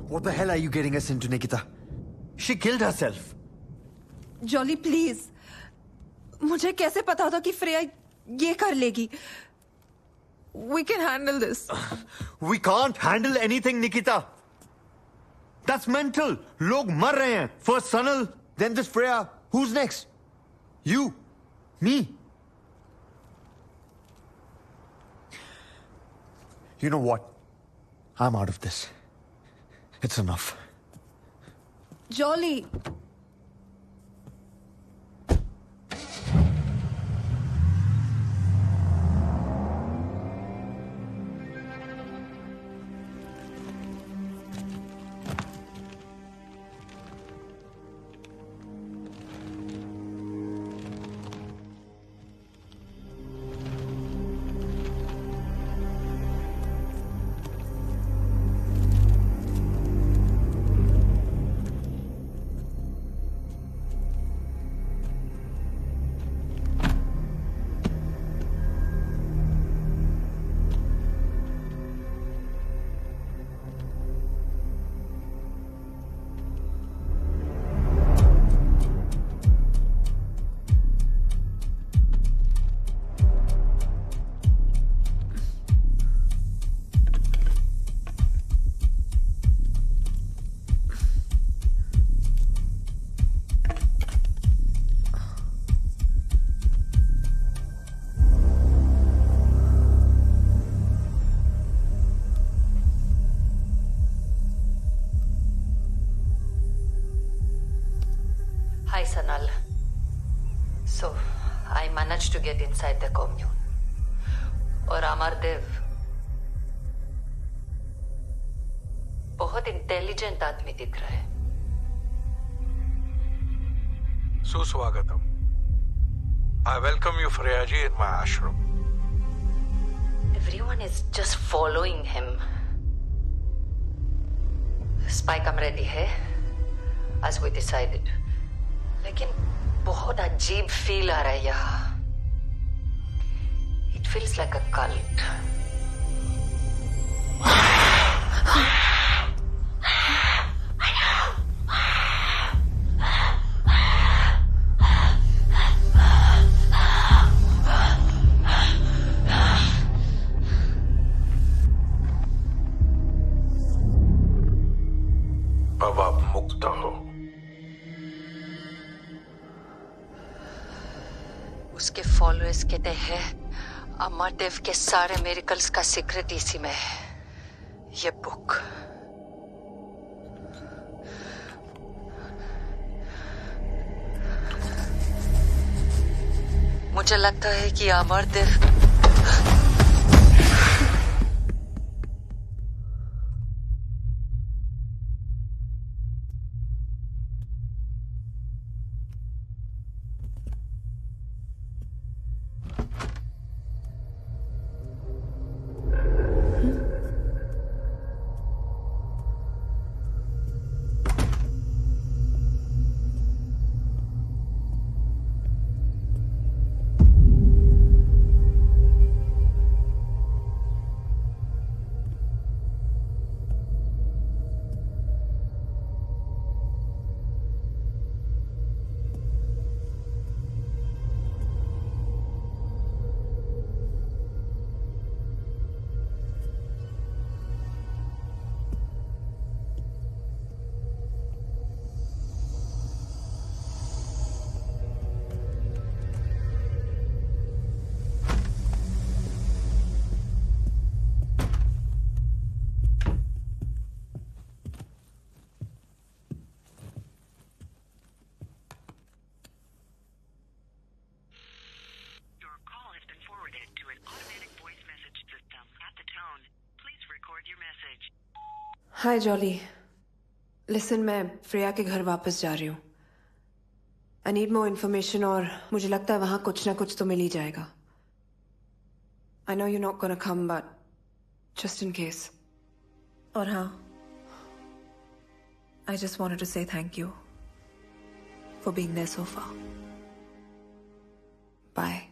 What the hell are you getting us into, Nikita? She killed herself. Jolly, please. मुझे कैसे पता था कि फ्रेया ये कर लेगी? We can handle this. We can't handle anything, Nikita. That's mental. लोग मर रहे हैं. First Sanal, then this Freya. Who's next? You. Me. You know what? I'm out of this. It's enough. Jolly. Sanal. So, I managed to get inside the commune. और अमरदेव बहुत इंटेलिजेंट आदमी दिख रहा है. सुस्वागतम. I welcome you, Freyaji, in my ashram. Everyone is just following him. Spy cam ready है, as we decided. लेकिन बहुत अजीब फील आ रहा है यहाँ. It feels like a cult. अब आप मुक्त हो. उसके फॉलोअर्स कहते हैं अमरदेव के सारे मिरेकल्स का सीक्रेट इसी में है. ये बुक. मुझे लगता है कि अमरदेव हाय जॉली. लिसन, मैं फ्रेया के घर वापस जा रही हूँ. आई नीड मोर इन्फॉर्मेशन और मुझे लगता है वहां कुछ ना कुछ तो मिल ही जाएगा. I know you not gonna come but just in case. और हाँ, I just wanted to say thank you for being there so far. Bye.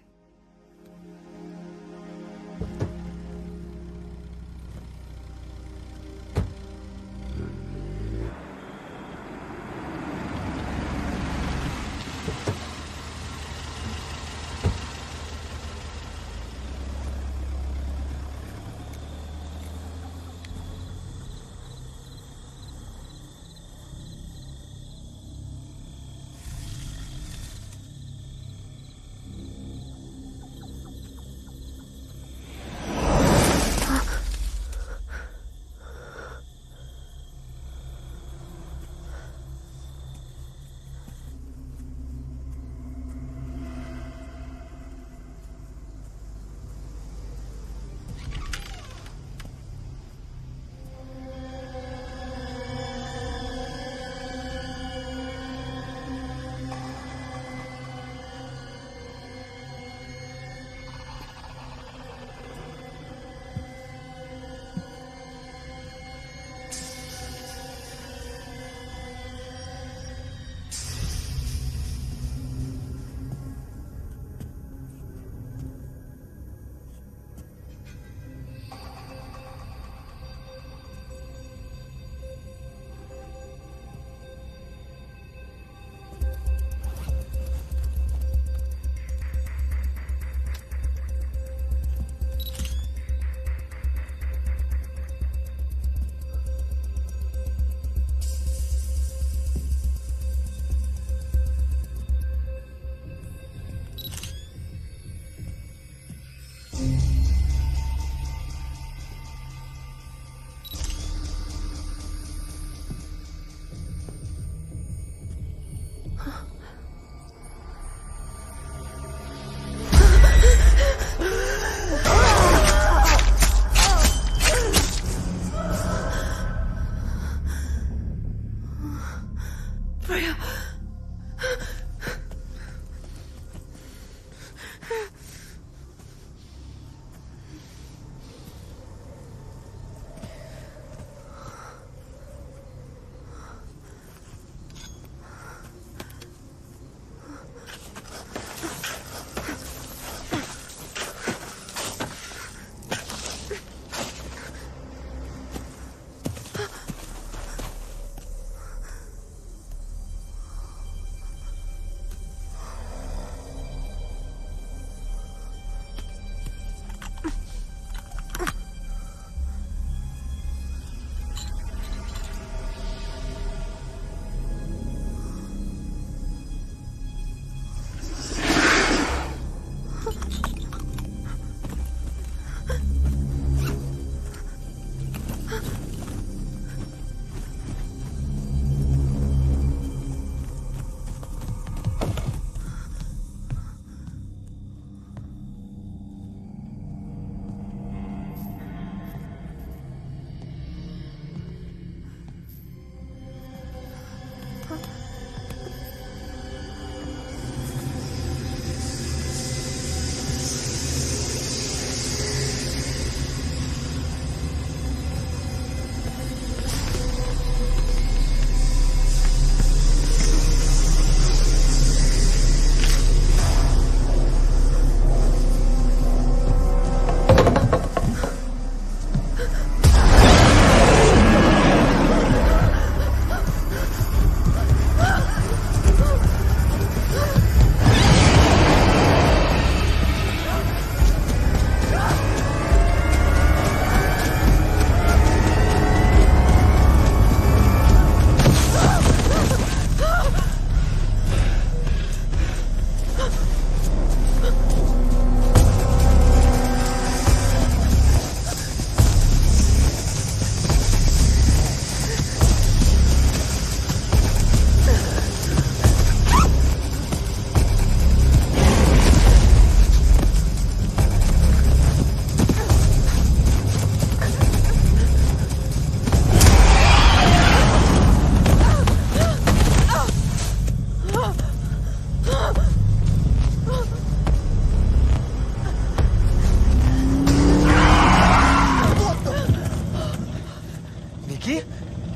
Nikki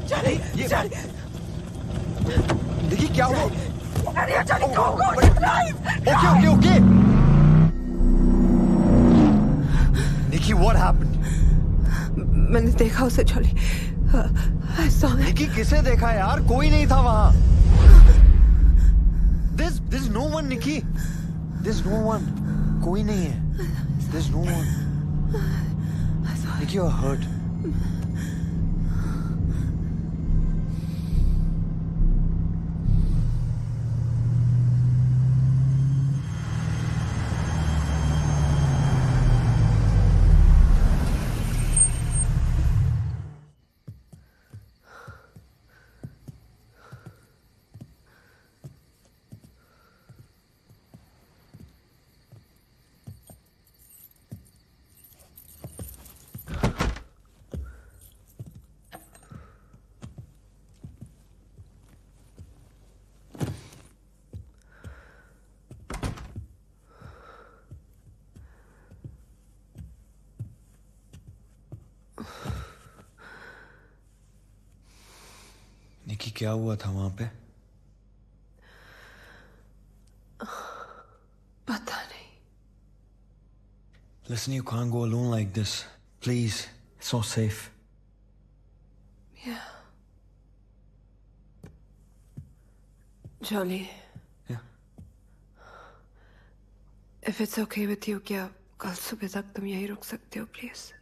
Charlie, Charlie. Nikki क्या हुआ? Charlie, go, drive. Okay. Nikki, what happened? मैंने देखा उसे Charlie. I saw it. निकी किसे देखा यार? कोई नहीं था वहाँ. There's no one, Nikki. There's no one. कोई नहीं है. There's no one. Nikki, you're hurt. निकी क्या हुआ था वहां पे? पता नहीं. Listen, you can't go alone like this. Please, it's not safe. Yeah. Jolly. Yeah. If it's okay with you, क्या कल सुबह तक तुम यहीं रुक सकते हो, please?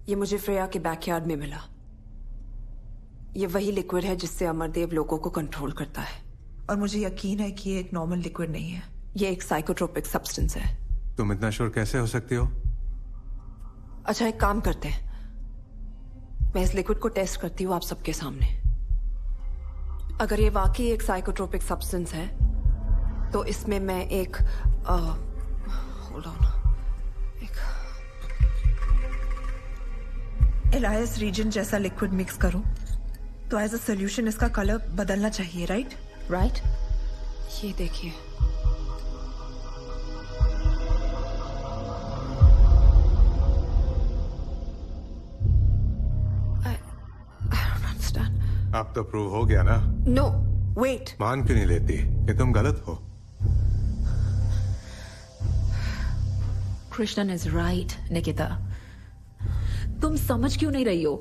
ये मुझे फ्रेया के बैकयार्ड में मिला. ये वही लिक्विड है जिससे अमरदेव लोगों को कंट्रोल करता है. और मुझे यकीन है कि ये एक नॉर्मल लिक्विड नहीं है. ये एक साइकोट्रोपिक सब्सटेंस है. तुम इतना श्योर कैसे हो सकती हो? अच्छा, एक काम करते हैं. मैं इस लिक्विड को टेस्ट करती हूँ आप सबके सामने. अगर ये वाकई एक साइकोट्रोपिक सब्सटेंस है तो इसमें मैं एक होल्ड ऑन, एलायस रीजन जैसा लिक्विड मिक्स करूं तो एज अ सोल्यूशन इसका कलर बदलना चाहिए, राइट? राइट. ये देखिए. I don't understand. अब तो प्रूव हो गया ना? No, wait. मान क्यों नहीं लेती कि तुम गलत हो? Krishnan is right, Nikita. तुम समझ क्यों नहीं रही हो?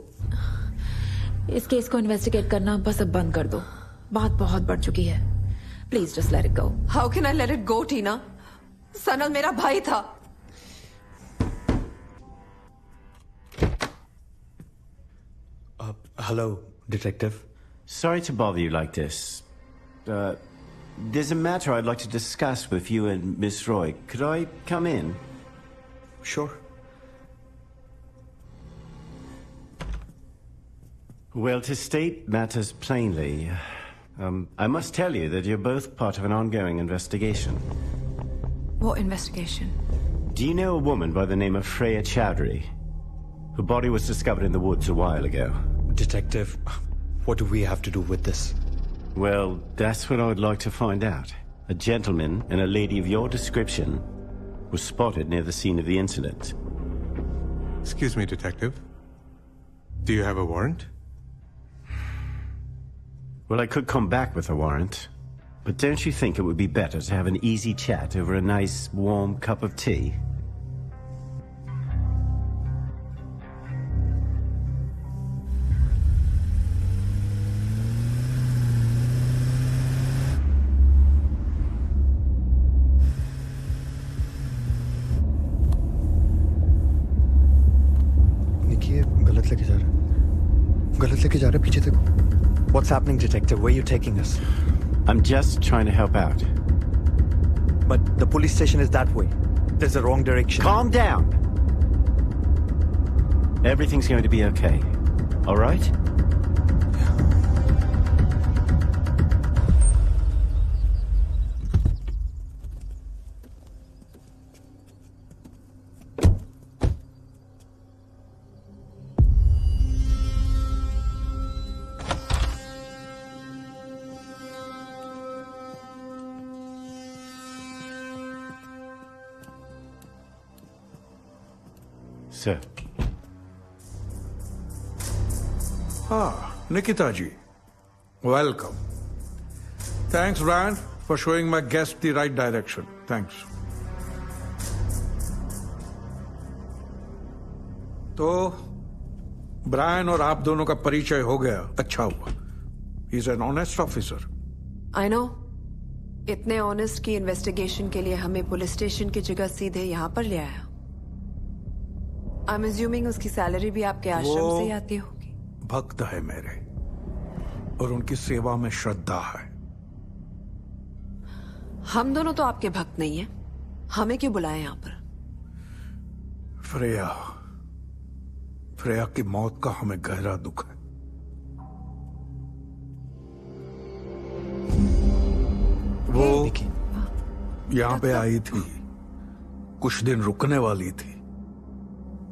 इस केस को इन्वेस्टिगेट करना बस अब बंद कर दो. बात बहुत बढ़ चुकी है. Please just let it go. How can I let it go, Tina? Sanal मेरा भाई था. Hello, detective. Sorry to bother you like this. There's a matter I'd like to discuss with you and Miss Roy. Could I come in? Sure. Well, to state matters plainly, I must tell you that you're both part of an ongoing investigation. What investigation? Do you know a woman by the name of Freya Chowdhury? Her body was discovered in the woods a while ago. Detective, what do we have to do with this? Well, that's what I would like to find out. A gentleman and a lady of your description was spotted near the scene of the incident. Excuse me, detective. Do you have a warrant? Well, I could come back with a warrant, but don't you think it would be better to have an easy chat over a nice, warm cup of tea? निकी, ये गलत लेके जा रहा है. पीछे देखो. What's happening, detective? Where are you taking us? I'm just trying to help out. But the police station is that way. There's a wrong direction. Calm down. Everything's going to be okay. All right? Sir. Nikita ji. Welcome. Thanks, Brian, for showing my guest the right direction. Thanks. तो ब्रायन और आप दोनों का परिचय हो गया, अच्छा हुआ. He is an honest officer. I know. इतने ऑनेस्ट की इन्वेस्टिगेशन के लिए हमें पुलिस स्टेशन की जगह सीधे यहाँ पर ले आया. I'm assuming उसकी सैलरी भी आपके आश्रम से ही आती होगी. भक्त है मेरे और उनकी सेवा में श्रद्धा है. हम दोनों तो आपके भक्त नहीं हैं. हमें क्यों बुलाए यहाँ पर? फ्रेया की मौत का हमें गहरा दुख है. वो यहाँ पे आई थी, कुछ दिन रुकने वाली थी,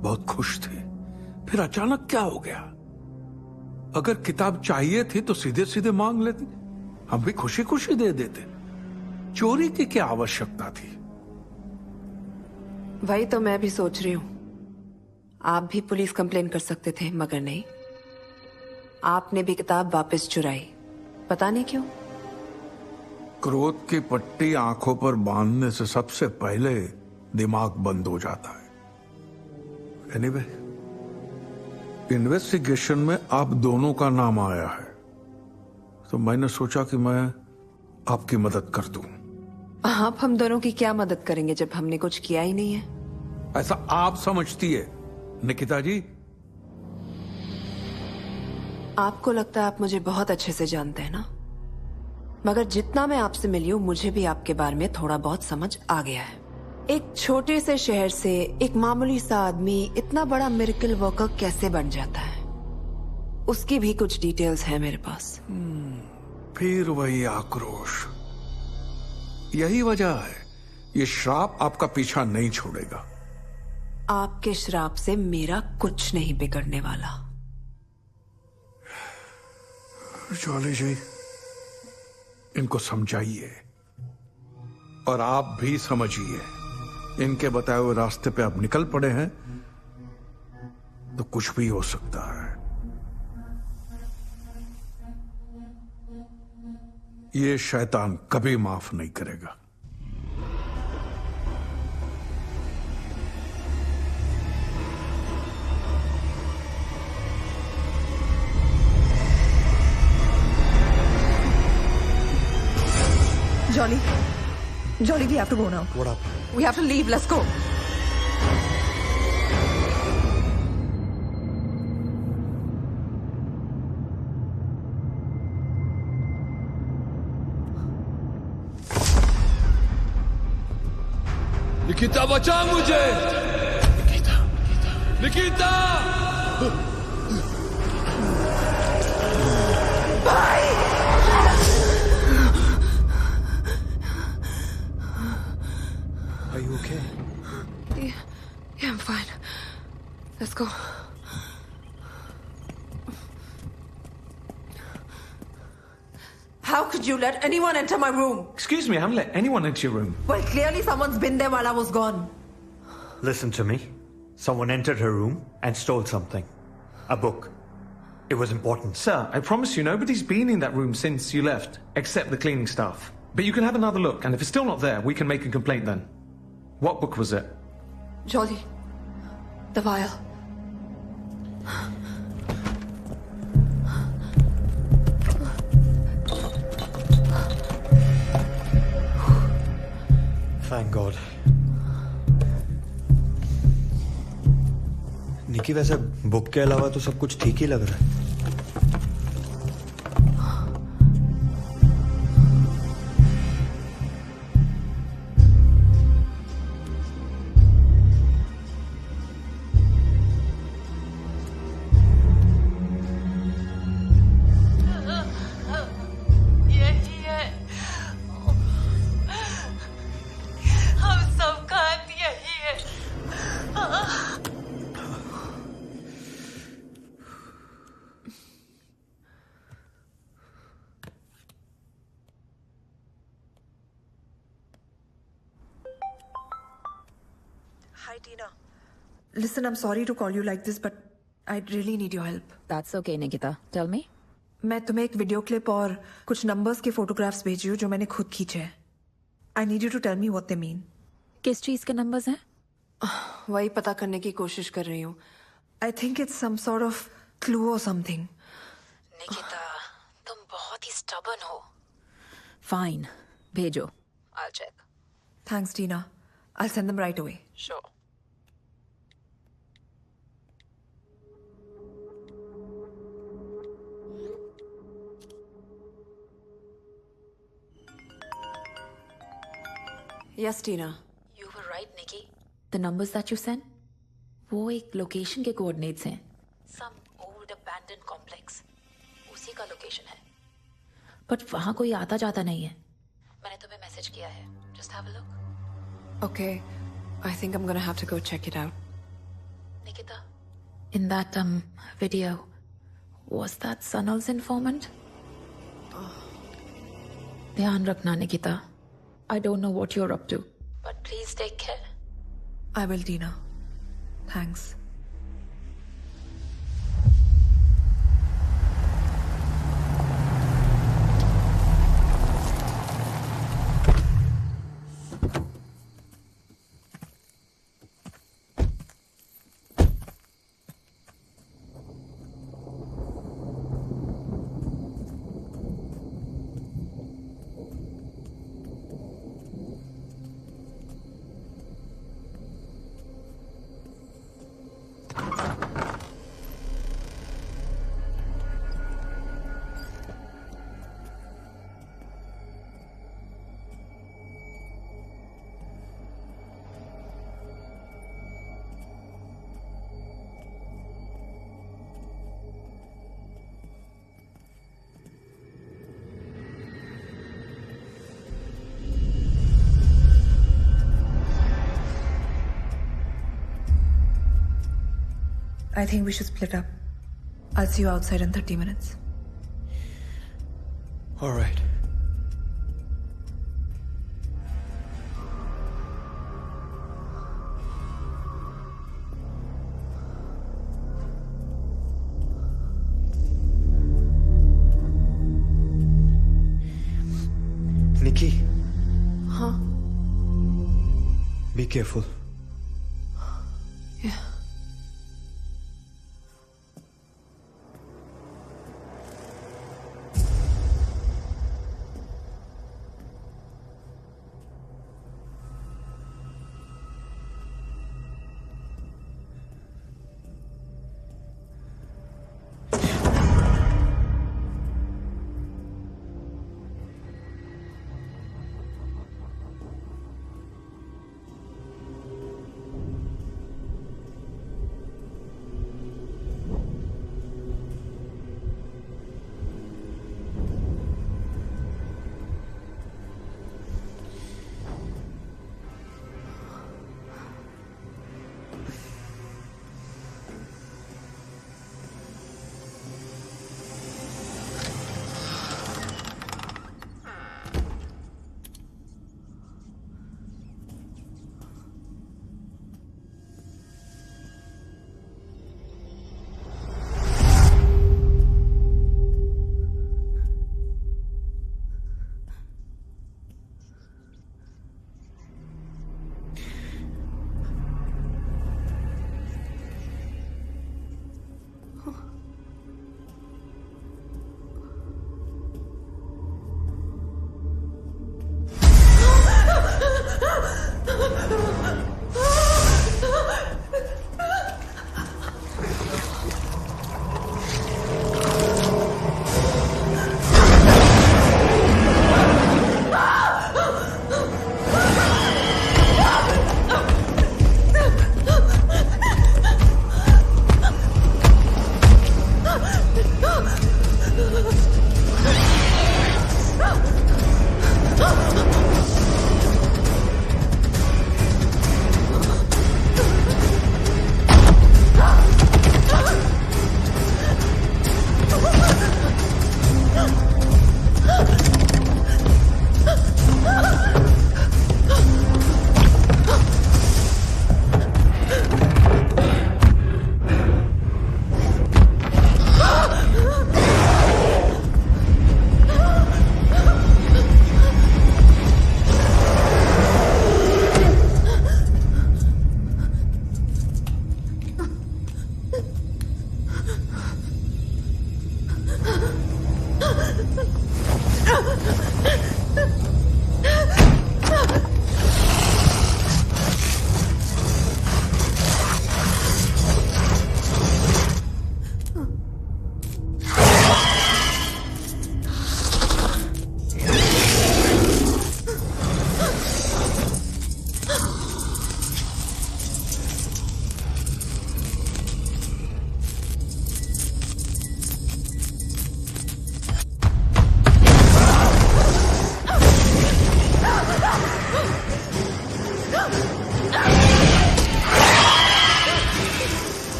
बहुत खुश थी. फिर अचानक क्या हो गया? अगर किताब चाहिए थी तो सीधे सीधे मांग लेती, हम भी खुशी खुशी दे देते. चोरी की क्या आवश्यकता थी? वही तो मैं भी सोच रही हूं. आप भी पुलिस कंप्लेन कर सकते थे, मगर नहीं. आपने भी किताब वापस चुराई. पता नहीं क्यों. क्रोध की पट्टी आंखों पर बांधने से सबसे पहले दिमाग बंद हो जाता है. एनीवे, इन्वेस्टिगेशन में आप दोनों का नाम आया है, तो मैंने सोचा कि मैं आपकी मदद कर दूं. आप हम दोनों की क्या मदद करेंगे जब हमने कुछ किया ही नहीं है? ऐसा आप समझती है निकिता जी? आपको लगता है आप मुझे बहुत अच्छे से जानते हैं ना, मगर जितना मैं आपसे मिली हूं मुझे भी आपके बारे में थोड़ा बहुत समझ आ गया है. एक छोटे से शहर से एक मामूली सा आदमी इतना बड़ा मिरेकल वर्कर कैसे बन जाता है, उसकी भी कुछ डिटेल्स हैं मेरे पास. फिर वही आक्रोश. यही वजह है ये श्राप आपका पीछा नहीं छोड़ेगा. आपके श्राप से मेरा कुछ नहीं बिगड़ने वाला. जॉली जी, इनको समझाइए और आप भी समझिए. इनके बताए हुए रास्ते पे आप निकल पड़े हैं तो कुछ भी हो सकता है. ये शैतान कभी माफ नहीं करेगा. Jolly, we have to go now. What up? We have to leave. Let's go. Nikita, बचा मुझे. Nikita. Are you okay? Yeah, I'm fine. Let's go. How could you let anyone enter my room? Excuse me, I haven't let anyone into your room. Well, clearly someone's been there while I was gone. Listen to me. Someone entered her room and stole something. A book. It was important. Sir, I promise you nobody's been in that room since you left, except the cleaning staff. But you can have another look, and if it's still not there, we can make a complaint then. What book was it? Jolly. The vial. Thank God. निकी, वैसे बुक के अलावा तो सब कुछ ठीक ही लग रहा है. Hi, Tina. Listen, I'm sorry to call you like this, but I really need your help. That's okay, Nikita. Tell me. मैं तुम्हें एक वीडियो क्लिप और कुछ नंबर्स के फोटोग्राफ्स भेजी हूँ जो मैंने खुद खींचे हैं. I need you to tell me what they mean. किस चीज के नंबर्स हैं? वही पता करने की कोशिश कर रही हूँ. I think it's some sort of clue or something. Nikita, तुम बहुत ही stubborn हो. Fine, भेजो. I'll check. Thanks, Tina. I'll send them right away. Sure. Yes, Tina. You were right, Nikki. The numbers that you sent, वो एक लोकेशन के कोऑर्डिनेट्स हैं. Some old abandoned complex. उसी का लोकेशन है. But वहाँ कोई आता जाता नहीं है. मैंने तुम्हें मैसेज किया है. Just have a look. Okay. I think I'm gonna have to go check it out. Nikita, in that video, was that Sanal's informant? ध्यान रखना, Nikita. I don't know what you're up to, but please take care. I will, Tina. Thanks. I think we should split up. I'll see you outside in 30 minutes. All right. Nikki. Huh? Be careful. Yeah.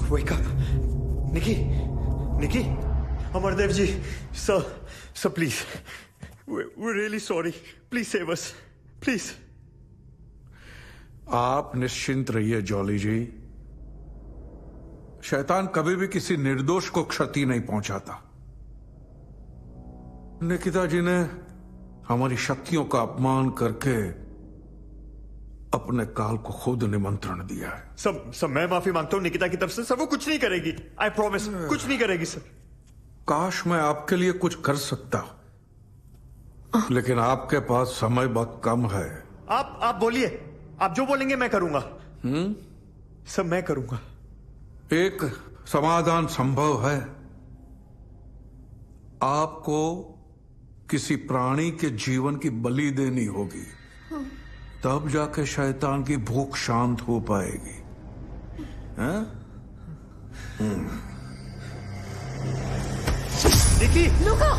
wake up. Nikki, Amardev ji, sir, please. We're really sorry. Please save us. Please. आप निश्चिंत रहिए जॉली जी। शैतान कभी भी किसी निर्दोष को क्षति नहीं पहुंचाता। निकिता जी ने हमारी शक्तियों का अपमान करके अपने काल को खुद निमंत्रण दिया है। सब मैं माफी मांगता हूं निकिता की तरफ से। सब वो कुछ नहीं करेगी। आई प्रॉमिस, कुछ नहीं करेगी सर। काश मैं आपके लिए कुछ कर सकता, लेकिन आपके पास समय बहुत कम है। आप बोलिए, आप जो बोलेंगे मैं करूंगा। सब मैं करूंगा। एक समाधान संभव है। आपको किसी प्राणी के जीवन की बलि देनी होगी, तब जाके शैतान की भूख शांत हो पाएगी। निकी, लुका,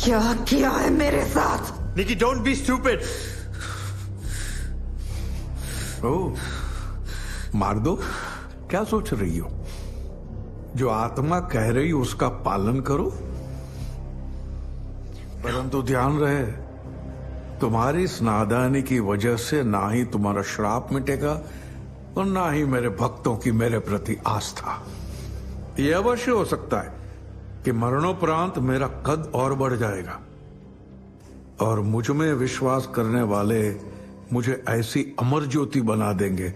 क्या किया है मेरे साथ? निकी, डोंट बी स्टूपिड। ओह, मार दो। क्या सोच रही हो? जो आत्मा कह रही उसका पालन करो, परंतु ध्यान रहे, तुम्हारी इस नादानी की वजह से ना ही तुम्हारा श्राप मिटेगा और ना ही मेरे भक्तों की मेरे प्रति आस्था। यह अवश्य हो सकता है कि मरणोपरांत मेरा कद और बढ़ जाएगा और मुझ में विश्वास करने वाले मुझे ऐसी अमर ज्योति बना देंगे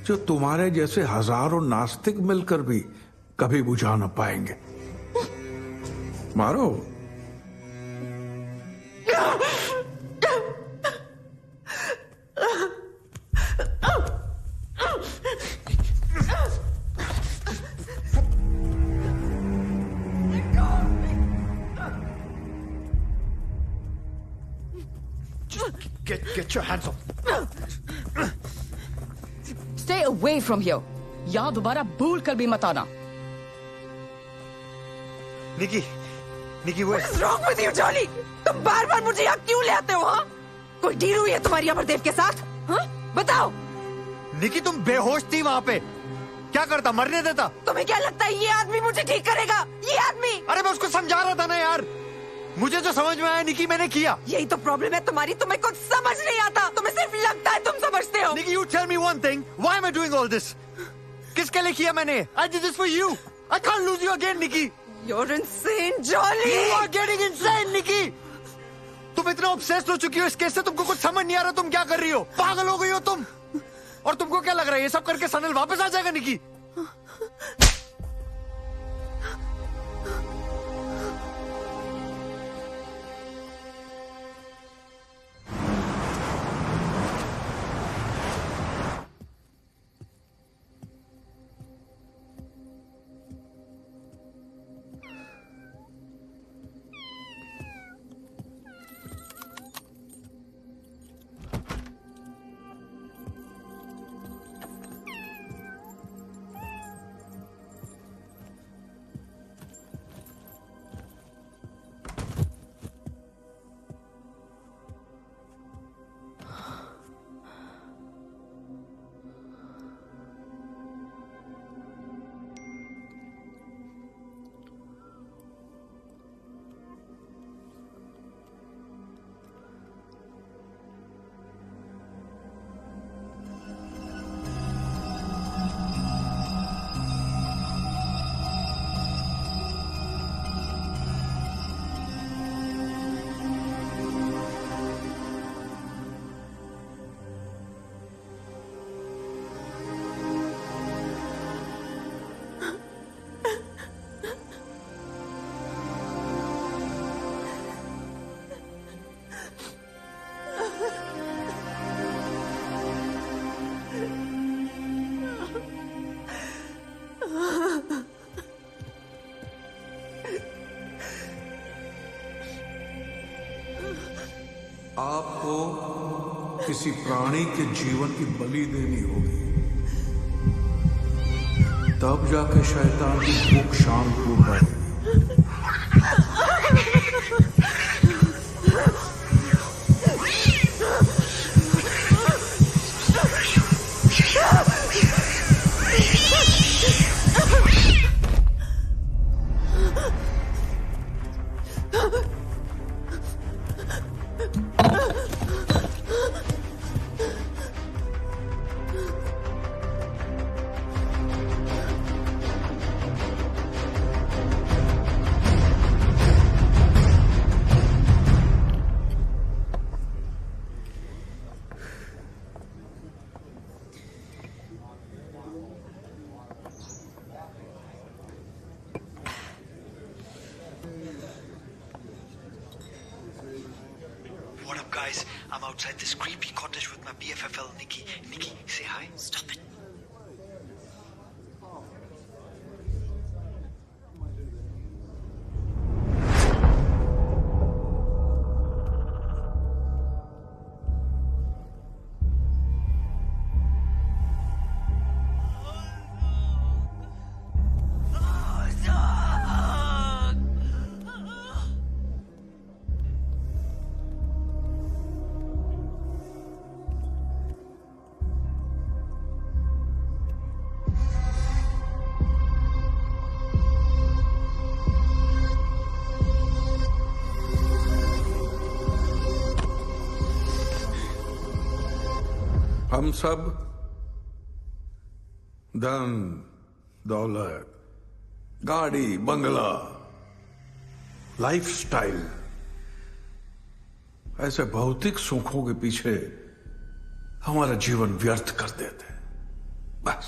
जो तुम्हारे जैसे हजारों नास्तिक मिलकर भी कभी बुझा न पाएंगे। मारो। Get your hands off. Stay away from here. यहाँ दोबारा भूल कर भी मत आना। निकी, What is wrong with you, Jolly? तुम बार-बार मुझे यहाँ क्यों ले आते हो? हाँ? कोई डील हुई है तुम्हारी अमरदेव के साथ? हाँ? बताओ। निकी, तुम बेहोश थी वहाँ पे। क्या करता? मरने देता? तुम्हें क्या लगता है ये आदमी मुझे ठीक करेगा? ये आदमी? अरे मैं उसको समझा रहा था ना यार। मुझे जो समझ में आया निकी, मैंने किया। यही तो प्रॉब्लम है तुम्हारी, तुम्हें कुछ समझ नहीं आता। तुम्हें सिर्फ लगता है तुम समझते हो। निकी, you tell me one thing. Why am I doing all this? किसके लिए किया मैंने? I did this for you. I can't lose you again, Nikki. You're insane, Jolly. You are getting insane, Nikki. तुम इतना obsessed हो चुकी हो इस केस से, तुमको कुछ समझ नहीं आ रहा तुम क्या कर रही हो। पागल हो गई हो तुम। और तुमको क्या लग रहा है ये सब करके सनल वापस आ जाएगा, निकी? आपको किसी प्राणी के जीवन की बलि देनी होगी, तब जाके शैतान की भूख शांत हो पाएगी। guys. I'm outside this creepy cottage with my BFFL, Nikki. Nikki, say hi. Stop it. हम सब धन दौलत गाड़ी बंगला लाइफस्टाइल ऐसे भौतिक सुखों के पीछे हमारा जीवन व्यर्थ कर देते हैं। बस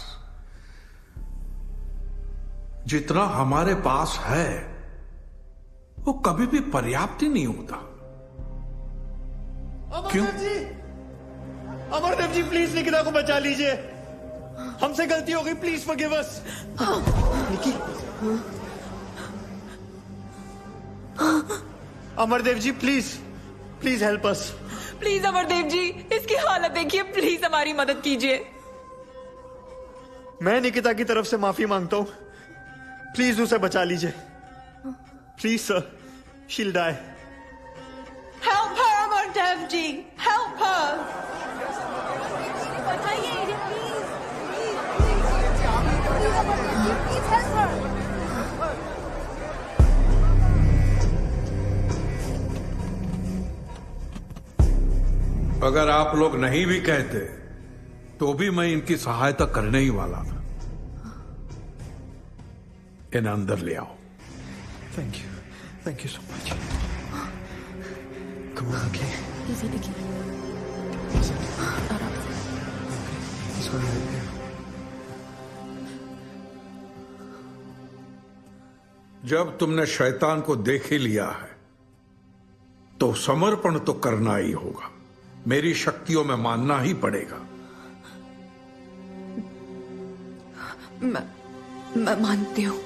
जितना हमारे पास है वो कभी भी पर्याप्त ही नहीं होता। क्यों? अमरदेव जी प्लीज निकिता को बचा लीजिए, हमसे गलती हो गई, please forgive us. Nikki, Amardev ji please please help us. Please Amardev ji, इसकी हालत देखिए, प्लीज हमारी मदद कीजिए। मैं निकिता की तरफ से माफी मांगता हूं, प्लीज उसे बचा लीजिए। Please sir, she'll die। Help her Amardev ji, help her. अगर आप लोग नहीं भी कहते तो भी मैं इनकी सहायता करने ही वाला था। इन्हें अंदर ले आओ। Thank you so much. Come on, okay. जब तुमने शैतान को देख ही लिया है तो समर्पण तो करना ही होगा। मेरी शक्तियों में मानना ही पड़ेगा। मैं मानती हूं,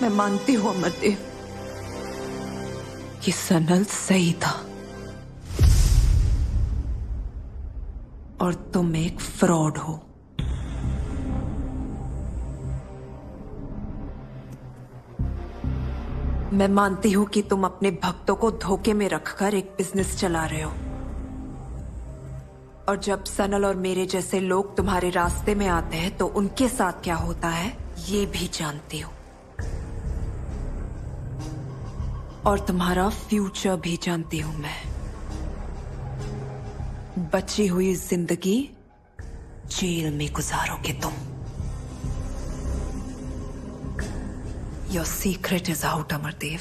मैं मानती हूं अमरदेव कि सनल सही था और तुम एक फ्रॉड हो। मैं मानती हूं कि तुम अपने भक्तों को धोखे में रखकर एक बिजनेस चला रहे हो, और जब सनल और मेरे जैसे लोग तुम्हारे रास्ते में आते हैं तो उनके साथ क्या होता है ये भी जानती हूं, और तुम्हारा फ्यूचर भी जानती हूं मैं। बची हुई जिंदगी जेल में गुजारोगे तुम। Your secret is out, Amardev.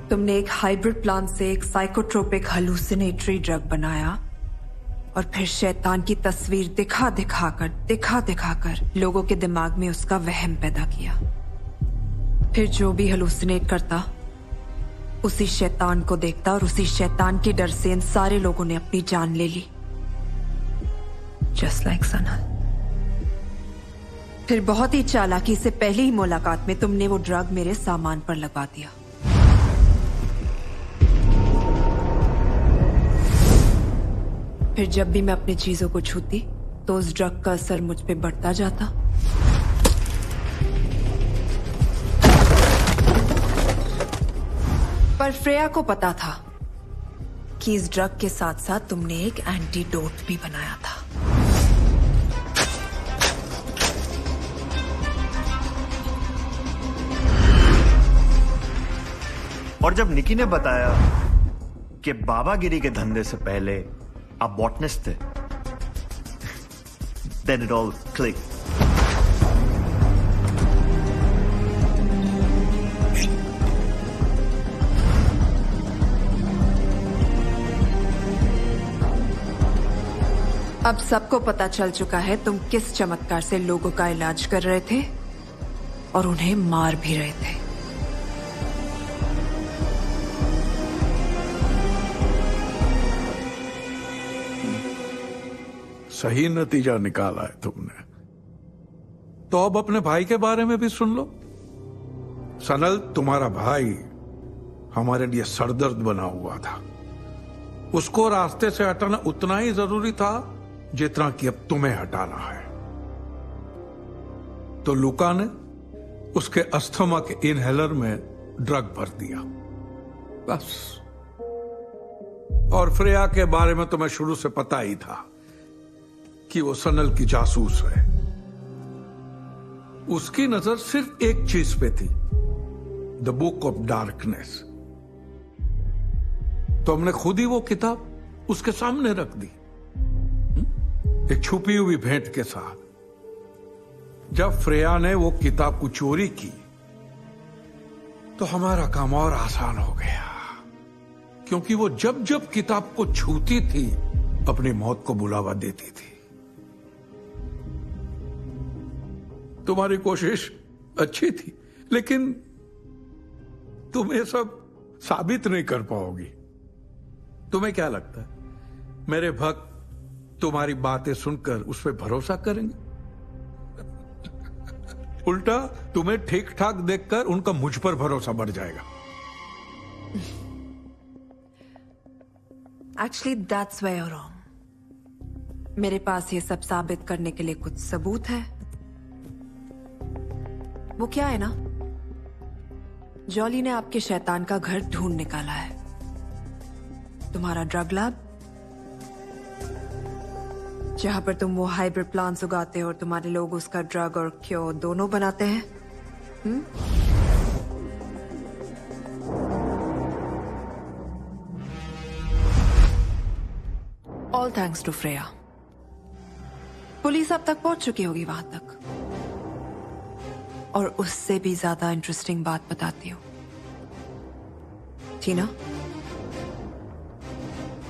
तुमने एक हाइब्रिड प्लांट से एक साइकोट्रोपिक हलुसिनेटरी ड्रग बनाया और फिर शैतान की तस्वीर दिखा दिखाकर लोगों के दिमाग में उसका वहम पैदा किया। फिर जो भी हलुसिनेट करता उसी शैतान को देखता और उसी शैतान के डर से इन सारे लोगों ने अपनी जान ले ली। Just like Sanal. फिर बहुत ही चालाकी से पहली ही मुलाकात में तुमने वो ड्रग मेरे सामान पर लगा दिया। फिर जब भी मैं अपनी चीजों को छूती तो उस ड्रग का असर मुझ पे बढ़ता जाता। पर फ्रेया को पता था कि इस ड्रग के साथ साथ तुमने एक एंटीडोट भी बनाया था। और जब निकी ने बताया कि बाबागिरी के धंधे से पहले आप बॉटनिस्ट थे, then it all clicked. अब सबको पता चल चुका है तुम किस चमत्कार से लोगों का इलाज कर रहे थे और उन्हें मार भी रहे थे। सही नतीजा निकाला है तुमने। तो अब अपने भाई के बारे में भी सुन लो। सनल, तुम्हारा भाई हमारे लिए सरदर्द बना हुआ था। उसको रास्ते से हटाना उतना ही जरूरी था जितना कि अब तुम्हें हटाना है। तो लुका ने उसके अस्थमा के इनहेलर में ड्रग भर दिया, बस। और फ्रेया के बारे में तुम्हें शुरू से पता ही था कि वो सनल की जासूस है। उसकी नजर सिर्फ एक चीज पे थी, द बुक ऑफ डार्कनेस। तो हमने खुद ही वो किताब उसके सामने रख दी, एक छुपी हुई भेंट के साथ। जब फ्रेया ने वो किताब को चोरी की तो हमारा काम और आसान हो गया, क्योंकि वो जब जब किताब को छूती थी अपनी मौत को बुलावा देती थी। तुम्हारी कोशिश अच्छी थी, लेकिन तुम ये सब साबित नहीं कर पाओगी। तुम्हें क्या लगता है मेरे भक्त तुम्हारी बातें सुनकर उस पर भरोसा करेंगे? उल्टा तुम्हें ठीक ठाक देखकर उनका मुझ पर भरोसा बढ़ जाएगा। Actually that's where you wrong. मेरे पास ये सब साबित करने के लिए कुछ सबूत है। वो क्या है ना, जॉली ने आपके शैतान का घर ढूंढ निकाला है। तुम्हारा ड्रग लैब, जहां पर तुम वो हाइब्रिड प्लांट्स उगाते हो और तुम्हारे लोग उसका ड्रग और क्योर दोनों बनाते हैं। All thanks to Freya. Police अब तक पहुंच चुकी होगी वहां तक। और उससे भी ज्यादा इंटरेस्टिंग बात बताती हूँ, ठीक ना?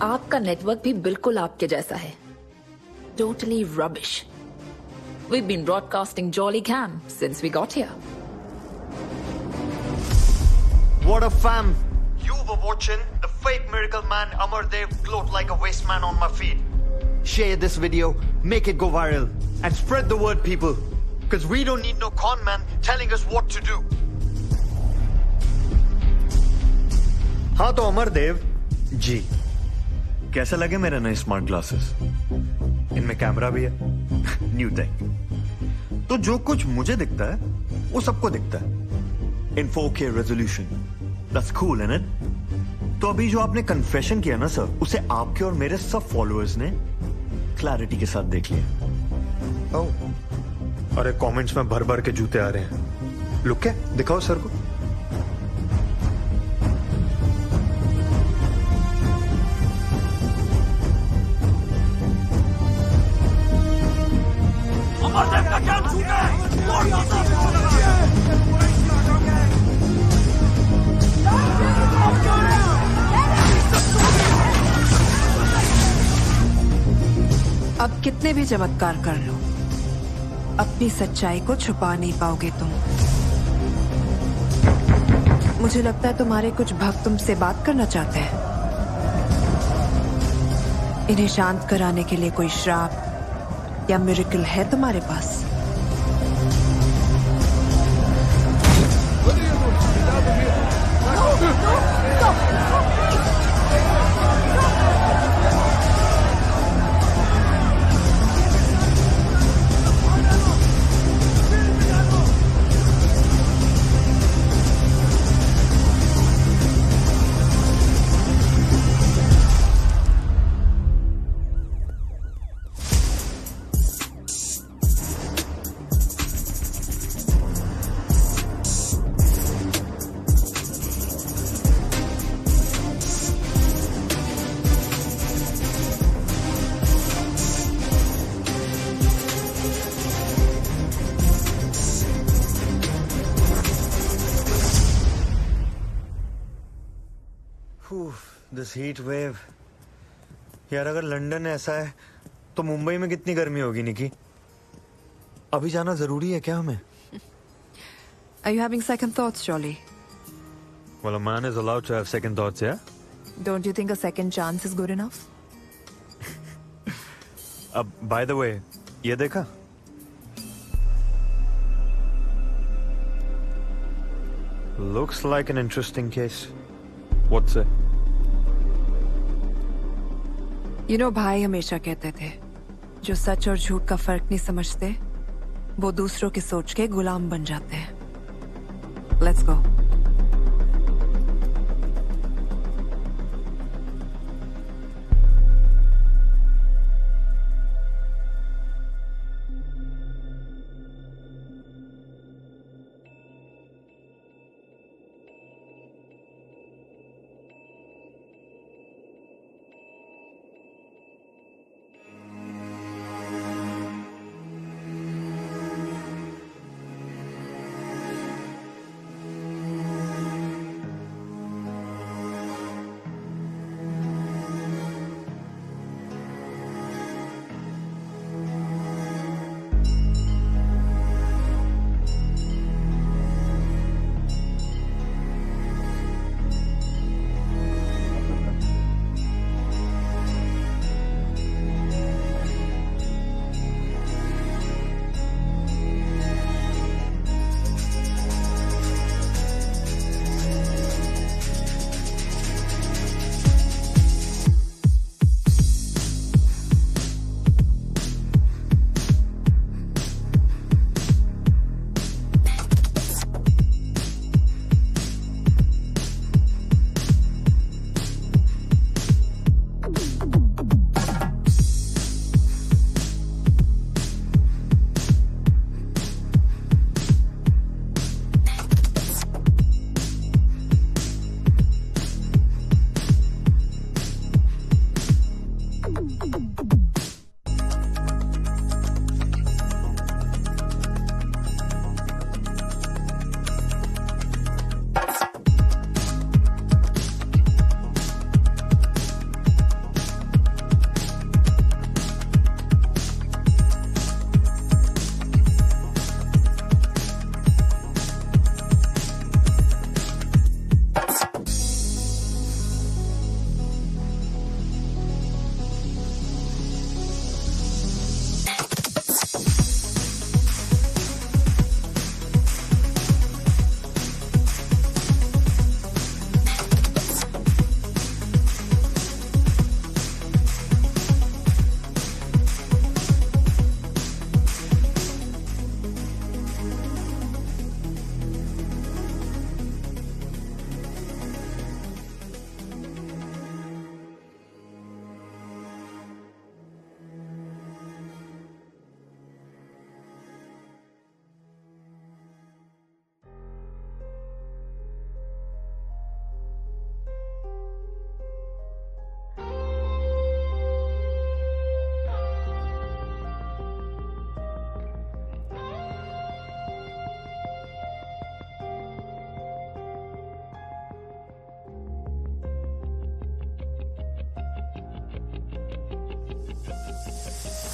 आपका नेटवर्क भी बिल्कुल आपके जैसा है। Totally rubbish. We've been broadcasting Jolly Cam since we got here. What a fam! You were watching the fake miracle man Amardev gloat like a waste man on my feed. Share this video, make it go viral, and spread the word, people. Because we don't need no con man telling us what to do. हाँ तो अमरदेव जी, कैसे लगे मेरे नए स्मार्ट ग्लासेस? इनमें कैमरा भी है, न्यू टेक। तो जो कुछ मुझे दिखता है वो सबको दिखता है इन 4K resolution. That's cool, isn't it? तो अभी जो आपने कन्फेशन किया ना सर, उसे आपके और मेरे सब फॉलोअर्स ने क्लैरिटी के साथ देख लिया। ओह, अरे कमेंट्स में भर भर के जूते आ रहे हैं। लुक क्या दिखाओ सर को। अमरदेव का क्या झूठ है? अब कितने भी चमत्कार कर लो, अपनी सच्चाई को छुपा नहीं पाओगे तुम। मुझे लगता है तुम्हारे कुछ भक्त तुमसे बात करना चाहते हैं। इन्हें शांत कराने के लिए कोई श्राप या मिरेकल है तुम्हारे पास? दिस हीट वेव यार, अगर लंदन ऐसा है तो मुंबई में कितनी गर्मी होगी निकी? अभी जाना जरूरी है क्या हमें? Are you having second thoughts, Jolly? Well, a man is allowed to have second thoughts, yeah? Don't you think a second chance is good enough? By the way, ये देखा? Looks like an interesting case. What's it? You know, भाई हमेशा कहते थे, जो सच और झूठ का फर्क नहीं समझते, वो दूसरों की सोच के गुलाम बन जाते हैं. Let's go.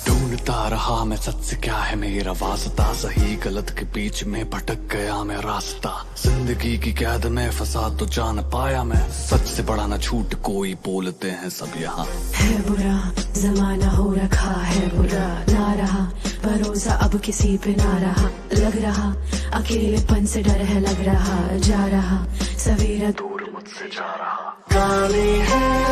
ढूंढता रहा मैं सच से क्या है मेरा वास्ता, सही गलत के बीच में भटक गया मैं रास्ता, जिंदगी की कैद में फंसा तो जान पाया मैं, सच से बड़ा ना झूठ कोई बोलते हैं सब यहाँ। है बुरा जमाना हो रखा है बुरा, ना रहा भरोसा अब किसी पे ना रहा, लग रहा अकेलेपन से डर है, लग रहा जा रहा सवेरा दूर मुझसे जा रहा। काली है